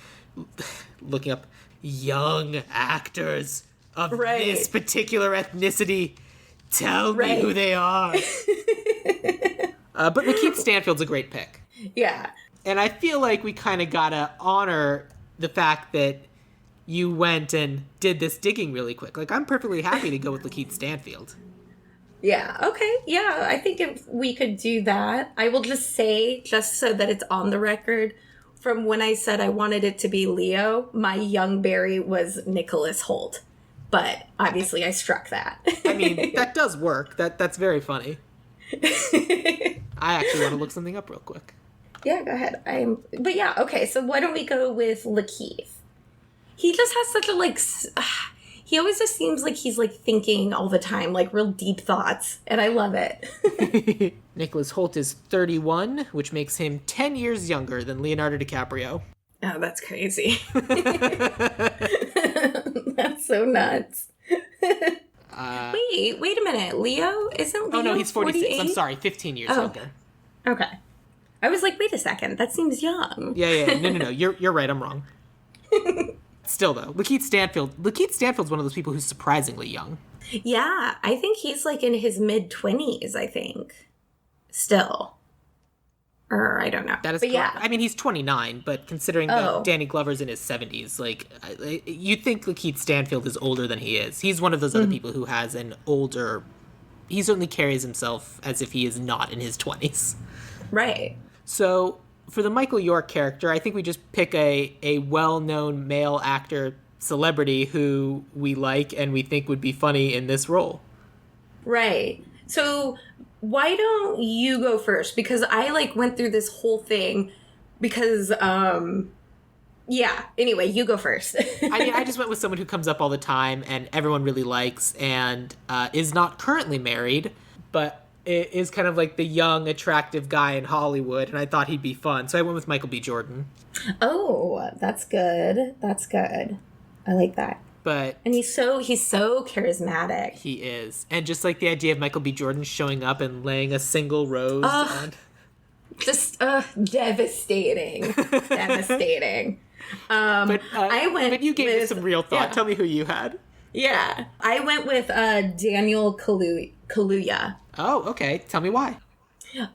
looking up young actors of this particular ethnicity. Tell me who they are. But Lakeith Stanfield's a great pick. Yeah. And I feel like we kind of got to honor the fact that you went and did this digging really quick. Like, I'm perfectly happy to go with Lakeith Stanfield. Yeah, okay. Yeah, I think if we could do that. I will just say, just so that it's on the record, from when I said I wanted it to be Leo, my young Barry was Nicholas Hoult. But obviously I struck that. I mean, that does work. That's very funny. I actually want to look something up real quick. Yeah, go ahead. But yeah, okay, so why don't we go with Lakeith? He just has such a, like, he always just seems like he's, like, thinking all the time, like, real deep thoughts, and I love it. Nicholas Hoult is 31, which makes him 10 years younger than Leonardo DiCaprio. Oh, that's crazy. That's so nuts. Wait a minute. Leo? Isn't Leo Oh, no, he's 46. 48? I'm sorry, 15 years younger. Okay. I was like, wait a second. That seems young. Yeah. No. You're right. I'm wrong. Still, though, Lakeith Stanfield's one of those people who's surprisingly young. Yeah, I think he's, like, in his mid-20s, I think. Still. Or, I don't know. That is but correct. Yeah. I mean, he's 29, but considering that Danny Glover's in his 70s, like, you'd think Lakeith Stanfield is older than he is. He's one of those other people who has an older... He certainly carries himself as if he is not in his 20s. Right. So, for the Michael York character, I think we just pick a well-known male actor celebrity who we like and we think would be funny in this role. Right. So, why don't you go first? Because I, like, went through this whole thing because, yeah. Anyway, you go first. I mean, I just went with someone who comes up all the time and everyone really likes and is not currently married, but is kind of like the young, attractive guy in Hollywood, and I thought he'd be fun. So I went with Michael B. Jordan. Oh, that's good. That's good. I like that. And he's so charismatic. He is. And just like the idea of Michael B. Jordan showing up and laying a single rose on... Just devastating. Devastating. But you gave it some real thought. Yeah. Tell me who you had. Yeah. I went with Daniel Kaluuya. Oh, okay. Tell me why.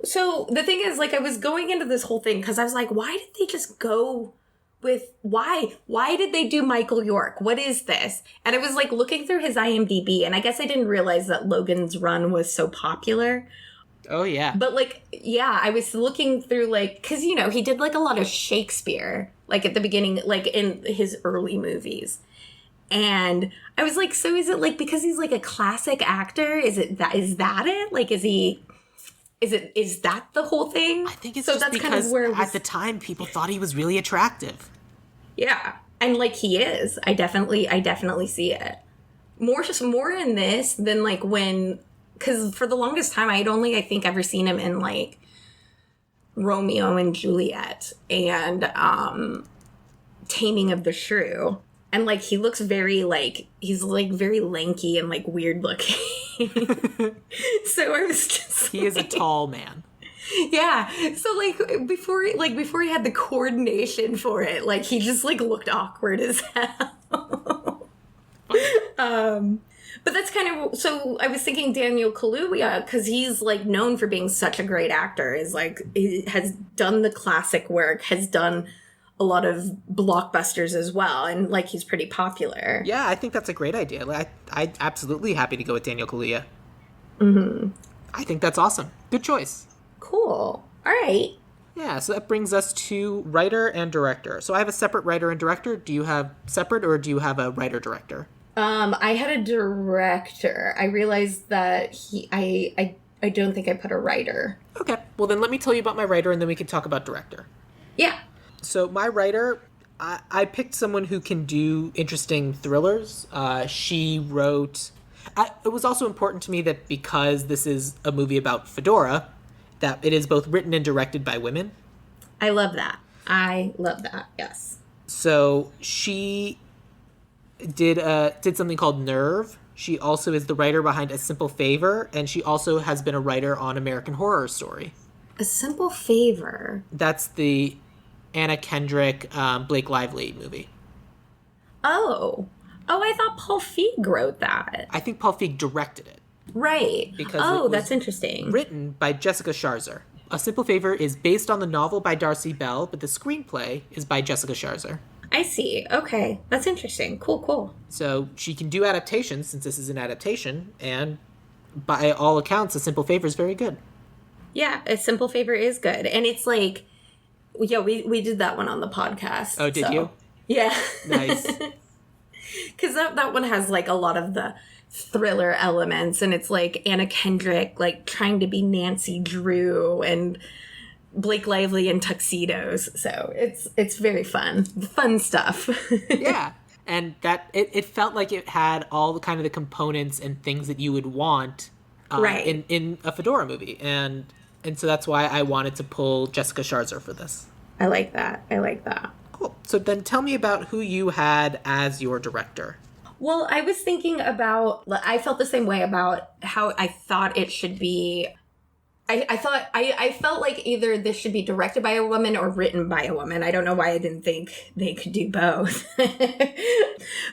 So the thing is, like, I was going into this whole thing because I was like, why did they just go with why did they do Michael York? What is this? And I was like looking through his IMDb, and I guess I didn't realize that Logan's Run was so popular. Oh, yeah. But, like, yeah, I was looking through, like, because, you know, he did, like, a lot of Shakespeare, like, at the beginning, like, in his early movies. And I was like, so is it, like, because he's, like, a classic actor? Is that it? Like, is that the whole thing? I think it's so just because at the time, people thought he was really attractive. Yeah. And, like, he is. I definitely see it. More in this than, like, when... Because for the longest time, I'd only, I think, ever seen him in, like, Romeo and Juliet and Taming of the Shrew. And, like, he looks very, like, he's, like, very lanky and, like, weird looking. So I was just He is a tall man. Yeah. So, like, before he had the coordination for it, like, he just, like, looked awkward as hell. But that's kind of, so I was thinking Daniel Kaluuya, because he's, like, known for being such a great actor, is, like, he has done the classic work, has done a lot of blockbusters as well, and, like, he's pretty popular. Yeah, I think that's a great idea. I'm absolutely happy to go with Daniel Kaluuya. Mm-hmm. I think that's awesome. Good choice. Cool. All right. Yeah, so that brings us to writer and director. So I have a separate writer and director. Do you have separate, or do you have a writer-director? I had a director. I realized that I don't think I put a writer. Okay. Well, then let me tell you about my writer, and then we can talk about director. Yeah. So my writer, I picked someone who can do interesting thrillers. She wrote... it was also important to me that because this is a movie about Fedora, that it is both written and directed by women. I love that. Yes. So she... did something called Nerve. She also is the writer behind A Simple Favor, and she also has been a writer on American Horror Story. A Simple Favor? That's the Anna Kendrick, Blake Lively movie. Oh, I thought Paul Feig wrote that. I think Paul Feig directed it. Right. Because that's interesting. Written by Jessica Sharzer. A Simple Favor is based on the novel by Darcy Bell, but the screenplay is by Jessica Sharzer. I see. Okay. That's interesting. Cool. So she can do adaptations, since this is an adaptation, and by all accounts, A Simple Favor is very good. Yeah, A Simple Favor is good. And it's like, yeah, we did that one on the podcast. Oh, did you? Yeah. Nice. Because that one has, like, a lot of the thriller elements, and it's, like, Anna Kendrick, like, trying to be Nancy Drew, and... Blake Lively in tuxedos, so it's very fun stuff. Yeah, and that it felt like it had all the kind of the components and things that you would want right. in a Fedora movie, and so that's why I wanted to pull Jessica Sharzer for this. I like that. Cool. So then tell me about who you had as your director. Well, I was thinking about, I felt the same way about how I thought it should be. I felt like either this should be directed by a woman or written by a woman. I don't know why I didn't think they could do both.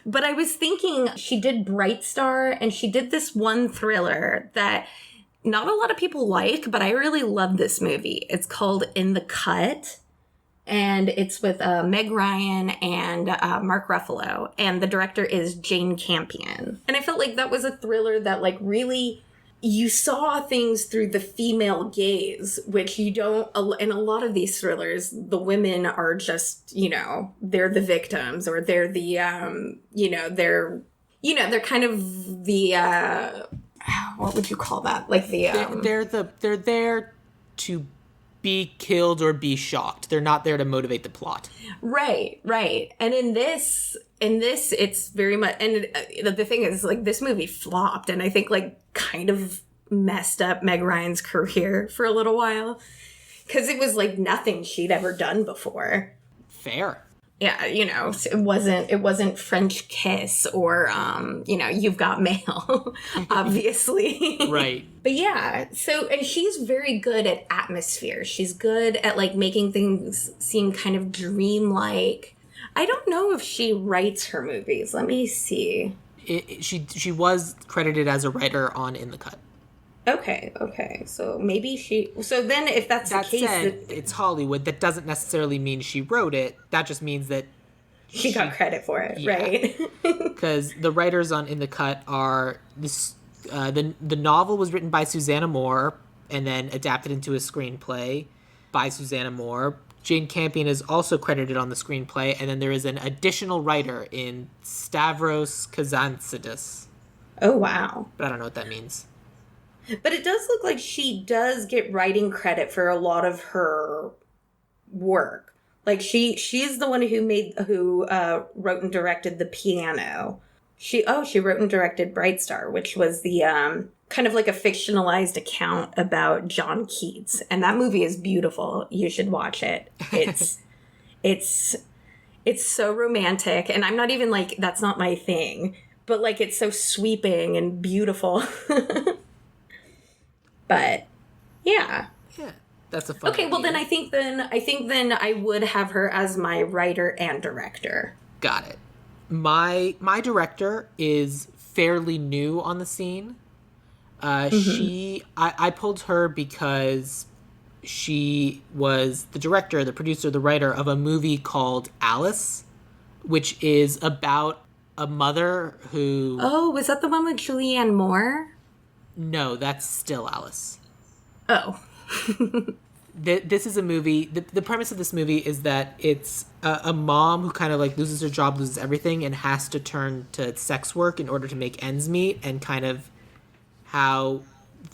But I was thinking she did Bright Star, and she did this one thriller that not a lot of people like, but I really love this movie. It's called In the Cut, and it's with Meg Ryan and Mark Ruffalo, and the director is Jane Campion. And I felt like that was a thriller that, like, really... you saw things through the female gaze, which you don't, in a lot of these thrillers, the women are just, they're the victims, or they're the, they're kind of the, what would you call that? Like the, they're there to be killed or be shocked. They're not there to motivate the plot. Right. And in this, it's very much, and the thing is, like, this movie flopped, and I think, like, kind of messed up Meg Ryan's career for a little while, because it was, like, nothing she'd ever done before. Fair. Yeah, it wasn't French Kiss or, You've Got Mail, obviously. Right. But yeah, so, and she's very good at atmosphere. She's good at, like, making things seem kind of dreamlike. I don't know if she writes her movies. Let me see. She was credited as a writer on In the Cut. Okay. So maybe so then if that's That the case... said, it's Hollywood. That doesn't necessarily mean she wrote it. That just means that she got credit for it, yeah. right? Because the writers on In the Cut are... the novel was written by Susanna Moore and then adapted into a screenplay by Susanna Moore. Jane Campion is also credited on the screenplay, and then there is an additional writer in Stavros Kazantzidis. Oh, wow. But I don't know what that means. But it does look like she does get writing credit for a lot of her work. Like she's the one who wrote and directed The Piano. She wrote and directed Bright Star, which was the kind of like a fictionalized account about John Keats. And that movie is beautiful. You should watch it. It's so romantic. And I'm not even like, that's not my thing. But like, it's so sweeping and beautiful. But yeah. Yeah. That's a fun Okay, well idea. then I think I would have her as my writer and director. Got it. My director is fairly new on the scene. I pulled her because she was the director, the producer, the writer of a movie called Alice, which is about a mother who... Oh, was that the one with Julianne Moore? No, that's still Alice. Oh. This is a movie... The premise of this movie is that it's a mom who kind of like loses her job, loses everything, and has to turn to sex work in order to make ends meet, and kind of how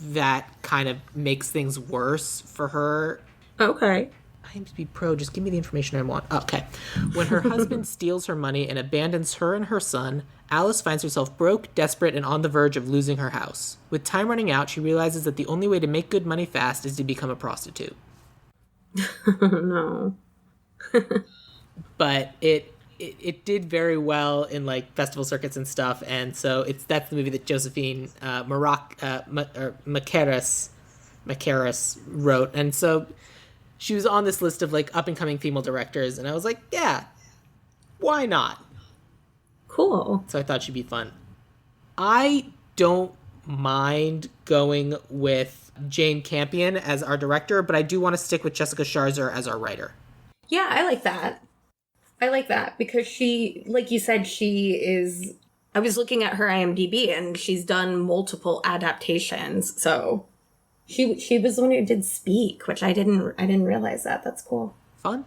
that kind of makes things worse for her. Okay. IMDb Pro, just give me the information I want. Okay. When her husband steals her money and abandons her and her son, Alice finds herself broke, desperate, and on the verge of losing her house. With time running out, she realizes that the only way to make good money fast is to become a prostitute. No. But it did very well in like festival circuits and stuff, and so that's the movie that Josephine Macaris wrote, and so she was on this list of like up and coming female directors, and I was like, yeah, why not? Cool. So I thought she'd be fun. I don't mind going with Jane Campion as our director, but I do want to stick with Jessica Scharzer as our writer. Yeah, I like that. Because she, like you said, I was looking at her IMDb and she's done multiple adaptations. So she was the one who did Speak, which I didn't realize that. That's cool. Fun.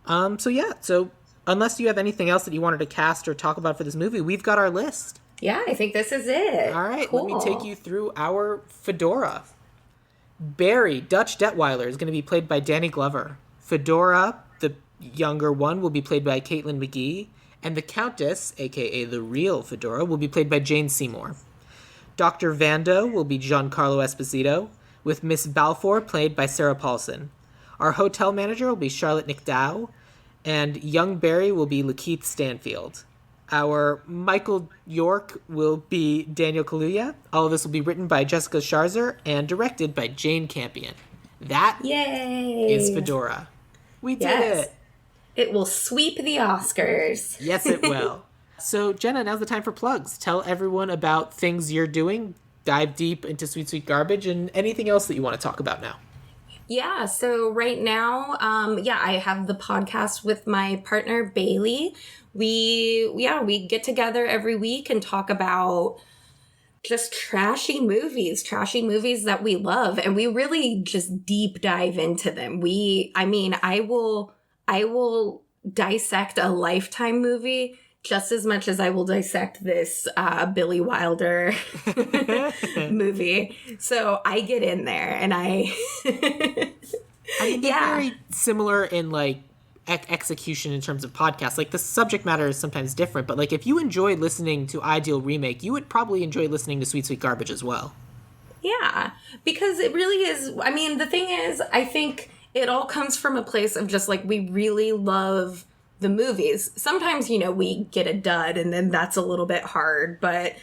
So unless you have anything else that you wanted to cast or talk about for this movie, we've got our list. Yeah, I think this is it. All right, cool. Let me take you through our Fedora. Barry, Dutch Detweiler, is going to be played by Danny Glover. Fedora, the younger one, will be played by Caitlin McGee. And the Countess, a.k.a. the real Fedora, will be played by Jane Seymour. Dr. Vando will be Giancarlo Esposito, with Miss Balfour played by Sarah Paulson. Our hotel manager will be Charlotte McDowell, and young Barry will be Lakeith Stanfield. Our Michael York will be Daniel Kaluuya. All of this will be written by Jessica Scharzer and directed by Jane Campion. That Yay! is Fedora. We did it. It will sweep the Oscars. Yes, it will. So, Genah, now's the time for plugs. Tell everyone about things you're doing, dive deep into Sweet Sweet Garbage, and anything else that you want to talk about now. Yeah, so right now, I have the podcast with my partner, Bailey. We get together every week and talk about just trashy movies that we love, and we really just deep dive into them. I will dissect a Lifetime movie just as much as I will dissect this Billy Wilder movie. So I get in there and I mean, they're very similar in like execution in terms of podcasts. Like the subject matter is sometimes different, but like if you enjoyed listening to Ideal Remake, you would probably enjoy listening to Sweet Sweet Garbage as well. Yeah, because it really is. I mean, the thing is, I think it all comes from a place of just like we really love the movies. Sometimes, we get a dud and then that's a little bit hard, but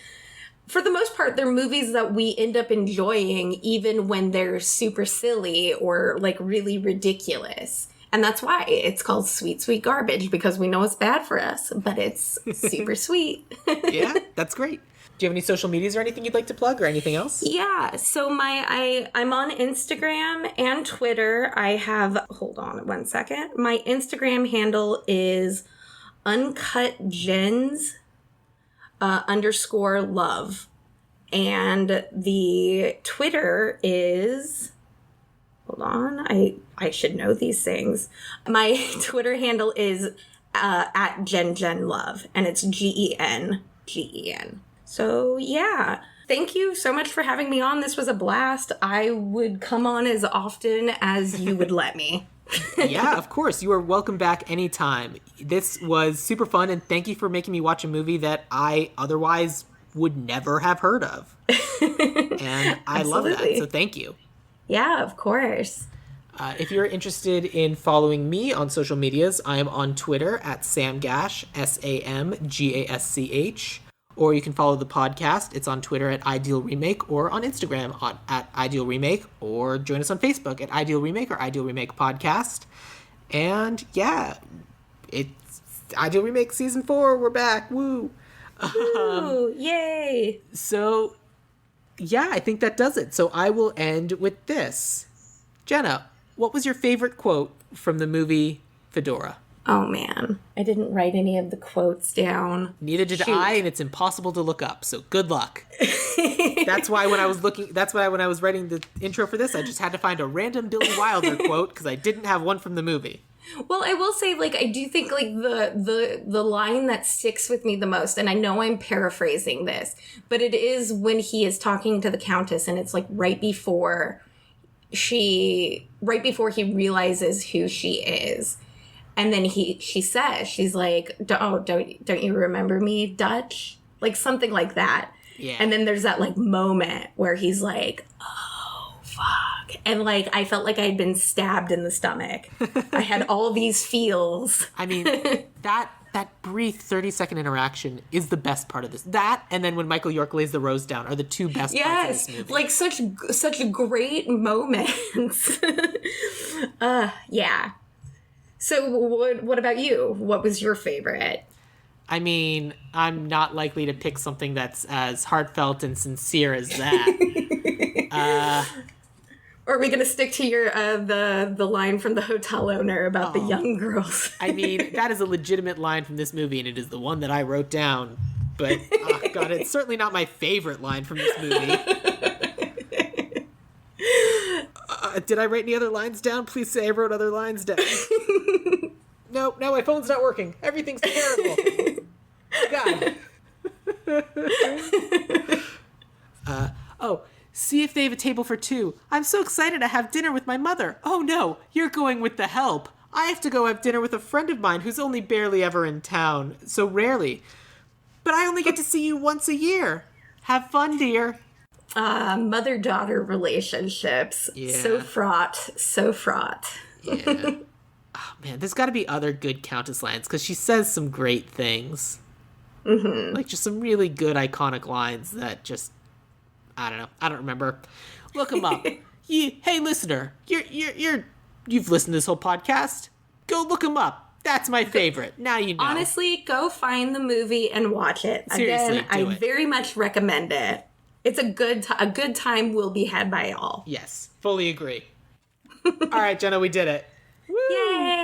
for the most part, they're movies that we end up enjoying even when they're super silly or like really ridiculous. And that's why it's called Sweet Sweet Garbage, because we know it's bad for us, but it's super sweet. Yeah, that's great. Do you have any social medias or anything you'd like to plug or anything else? Yeah, so I'm on Instagram and Twitter. I have, hold on one second. My Instagram handle is uncutgens _love. And the Twitter is, hold on, I should know these things. My Twitter handle is at GenLove, and it's GenGen. So, yeah. Thank you so much for having me on. This was a blast. I would come on as often as you would let me. Yeah, of course. You are welcome back anytime. This was super fun, and thank you for making me watch a movie that I otherwise would never have heard of. And I love that, so thank you. Yeah, of course. If you're interested in following me on social medias, I am on Twitter at SamGasch, SamGasch. Or you can follow the podcast. It's on Twitter at Ideal Remake, or on Instagram at Ideal Remake, or join us on Facebook at Ideal Remake or Ideal Remake Podcast. And yeah, it's Ideal Remake Season 4. We're back. Woo! Woo! Yay! So, yeah, I think that does it. So I will end with this. Genah, what was your favorite quote from the movie Fedora? Oh, man. I didn't write any of the quotes down. Neither did I, and it's impossible to look up, so good luck. That's why when I was writing the intro for this, I just had to find a random Billy Wilder quote, because I didn't have one from the movie. Well, I will say, like, I do think, like, the line that sticks with me the most, and I know I'm paraphrasing this, but it is when he is talking to the Countess, and it's, like, right before he realizes who she is. And then she says, she's like, don't you remember me, Dutch? Like, something like that. Yeah. And then there's that, like, moment where he's like, oh, fuck. And, like, I felt like I had been stabbed in the stomach. I had all these feels. I mean, that brief 30-second interaction is the best part of this. That, and then when Michael York lays the rose down, are the two best parts of this movie. Like, such great moments. Yeah. So what about you? What was your favorite? I mean, I'm not likely to pick something that's as heartfelt and sincere as that. Or are we going to stick to your the line from the hotel owner about the young girls? I mean, that is a legitimate line from this movie, and it is the one that I wrote down. But, oh God, it's certainly not my favorite line from this movie. Did I write any other lines down? Please say I wrote other lines down. No, my phone's not working. Everything's terrible. God. See if they have a table for two. I'm so excited to have dinner with my mother. Oh no, you're going with the help. I have to go have dinner with a friend of mine who's only barely ever in town, so rarely. But I only get to see you once a year. Have fun, dear. Mother-daughter relationships. Yeah. So fraught. Yeah. Oh, man, there's got to be other good Countess lines, because she says some great things. Mm-hmm. Like, just some really good, iconic lines that just, I don't know. I don't remember. Look them up. Hey, listener, you've listened to this whole podcast. Go look them up. That's my favorite. Now you know. Honestly, go find the movy and watch it. Seriously, Again, I very much recommend it. It's a good time will be had by all. Yes, fully agree. All right, Genah, we did it. Woo! Yay!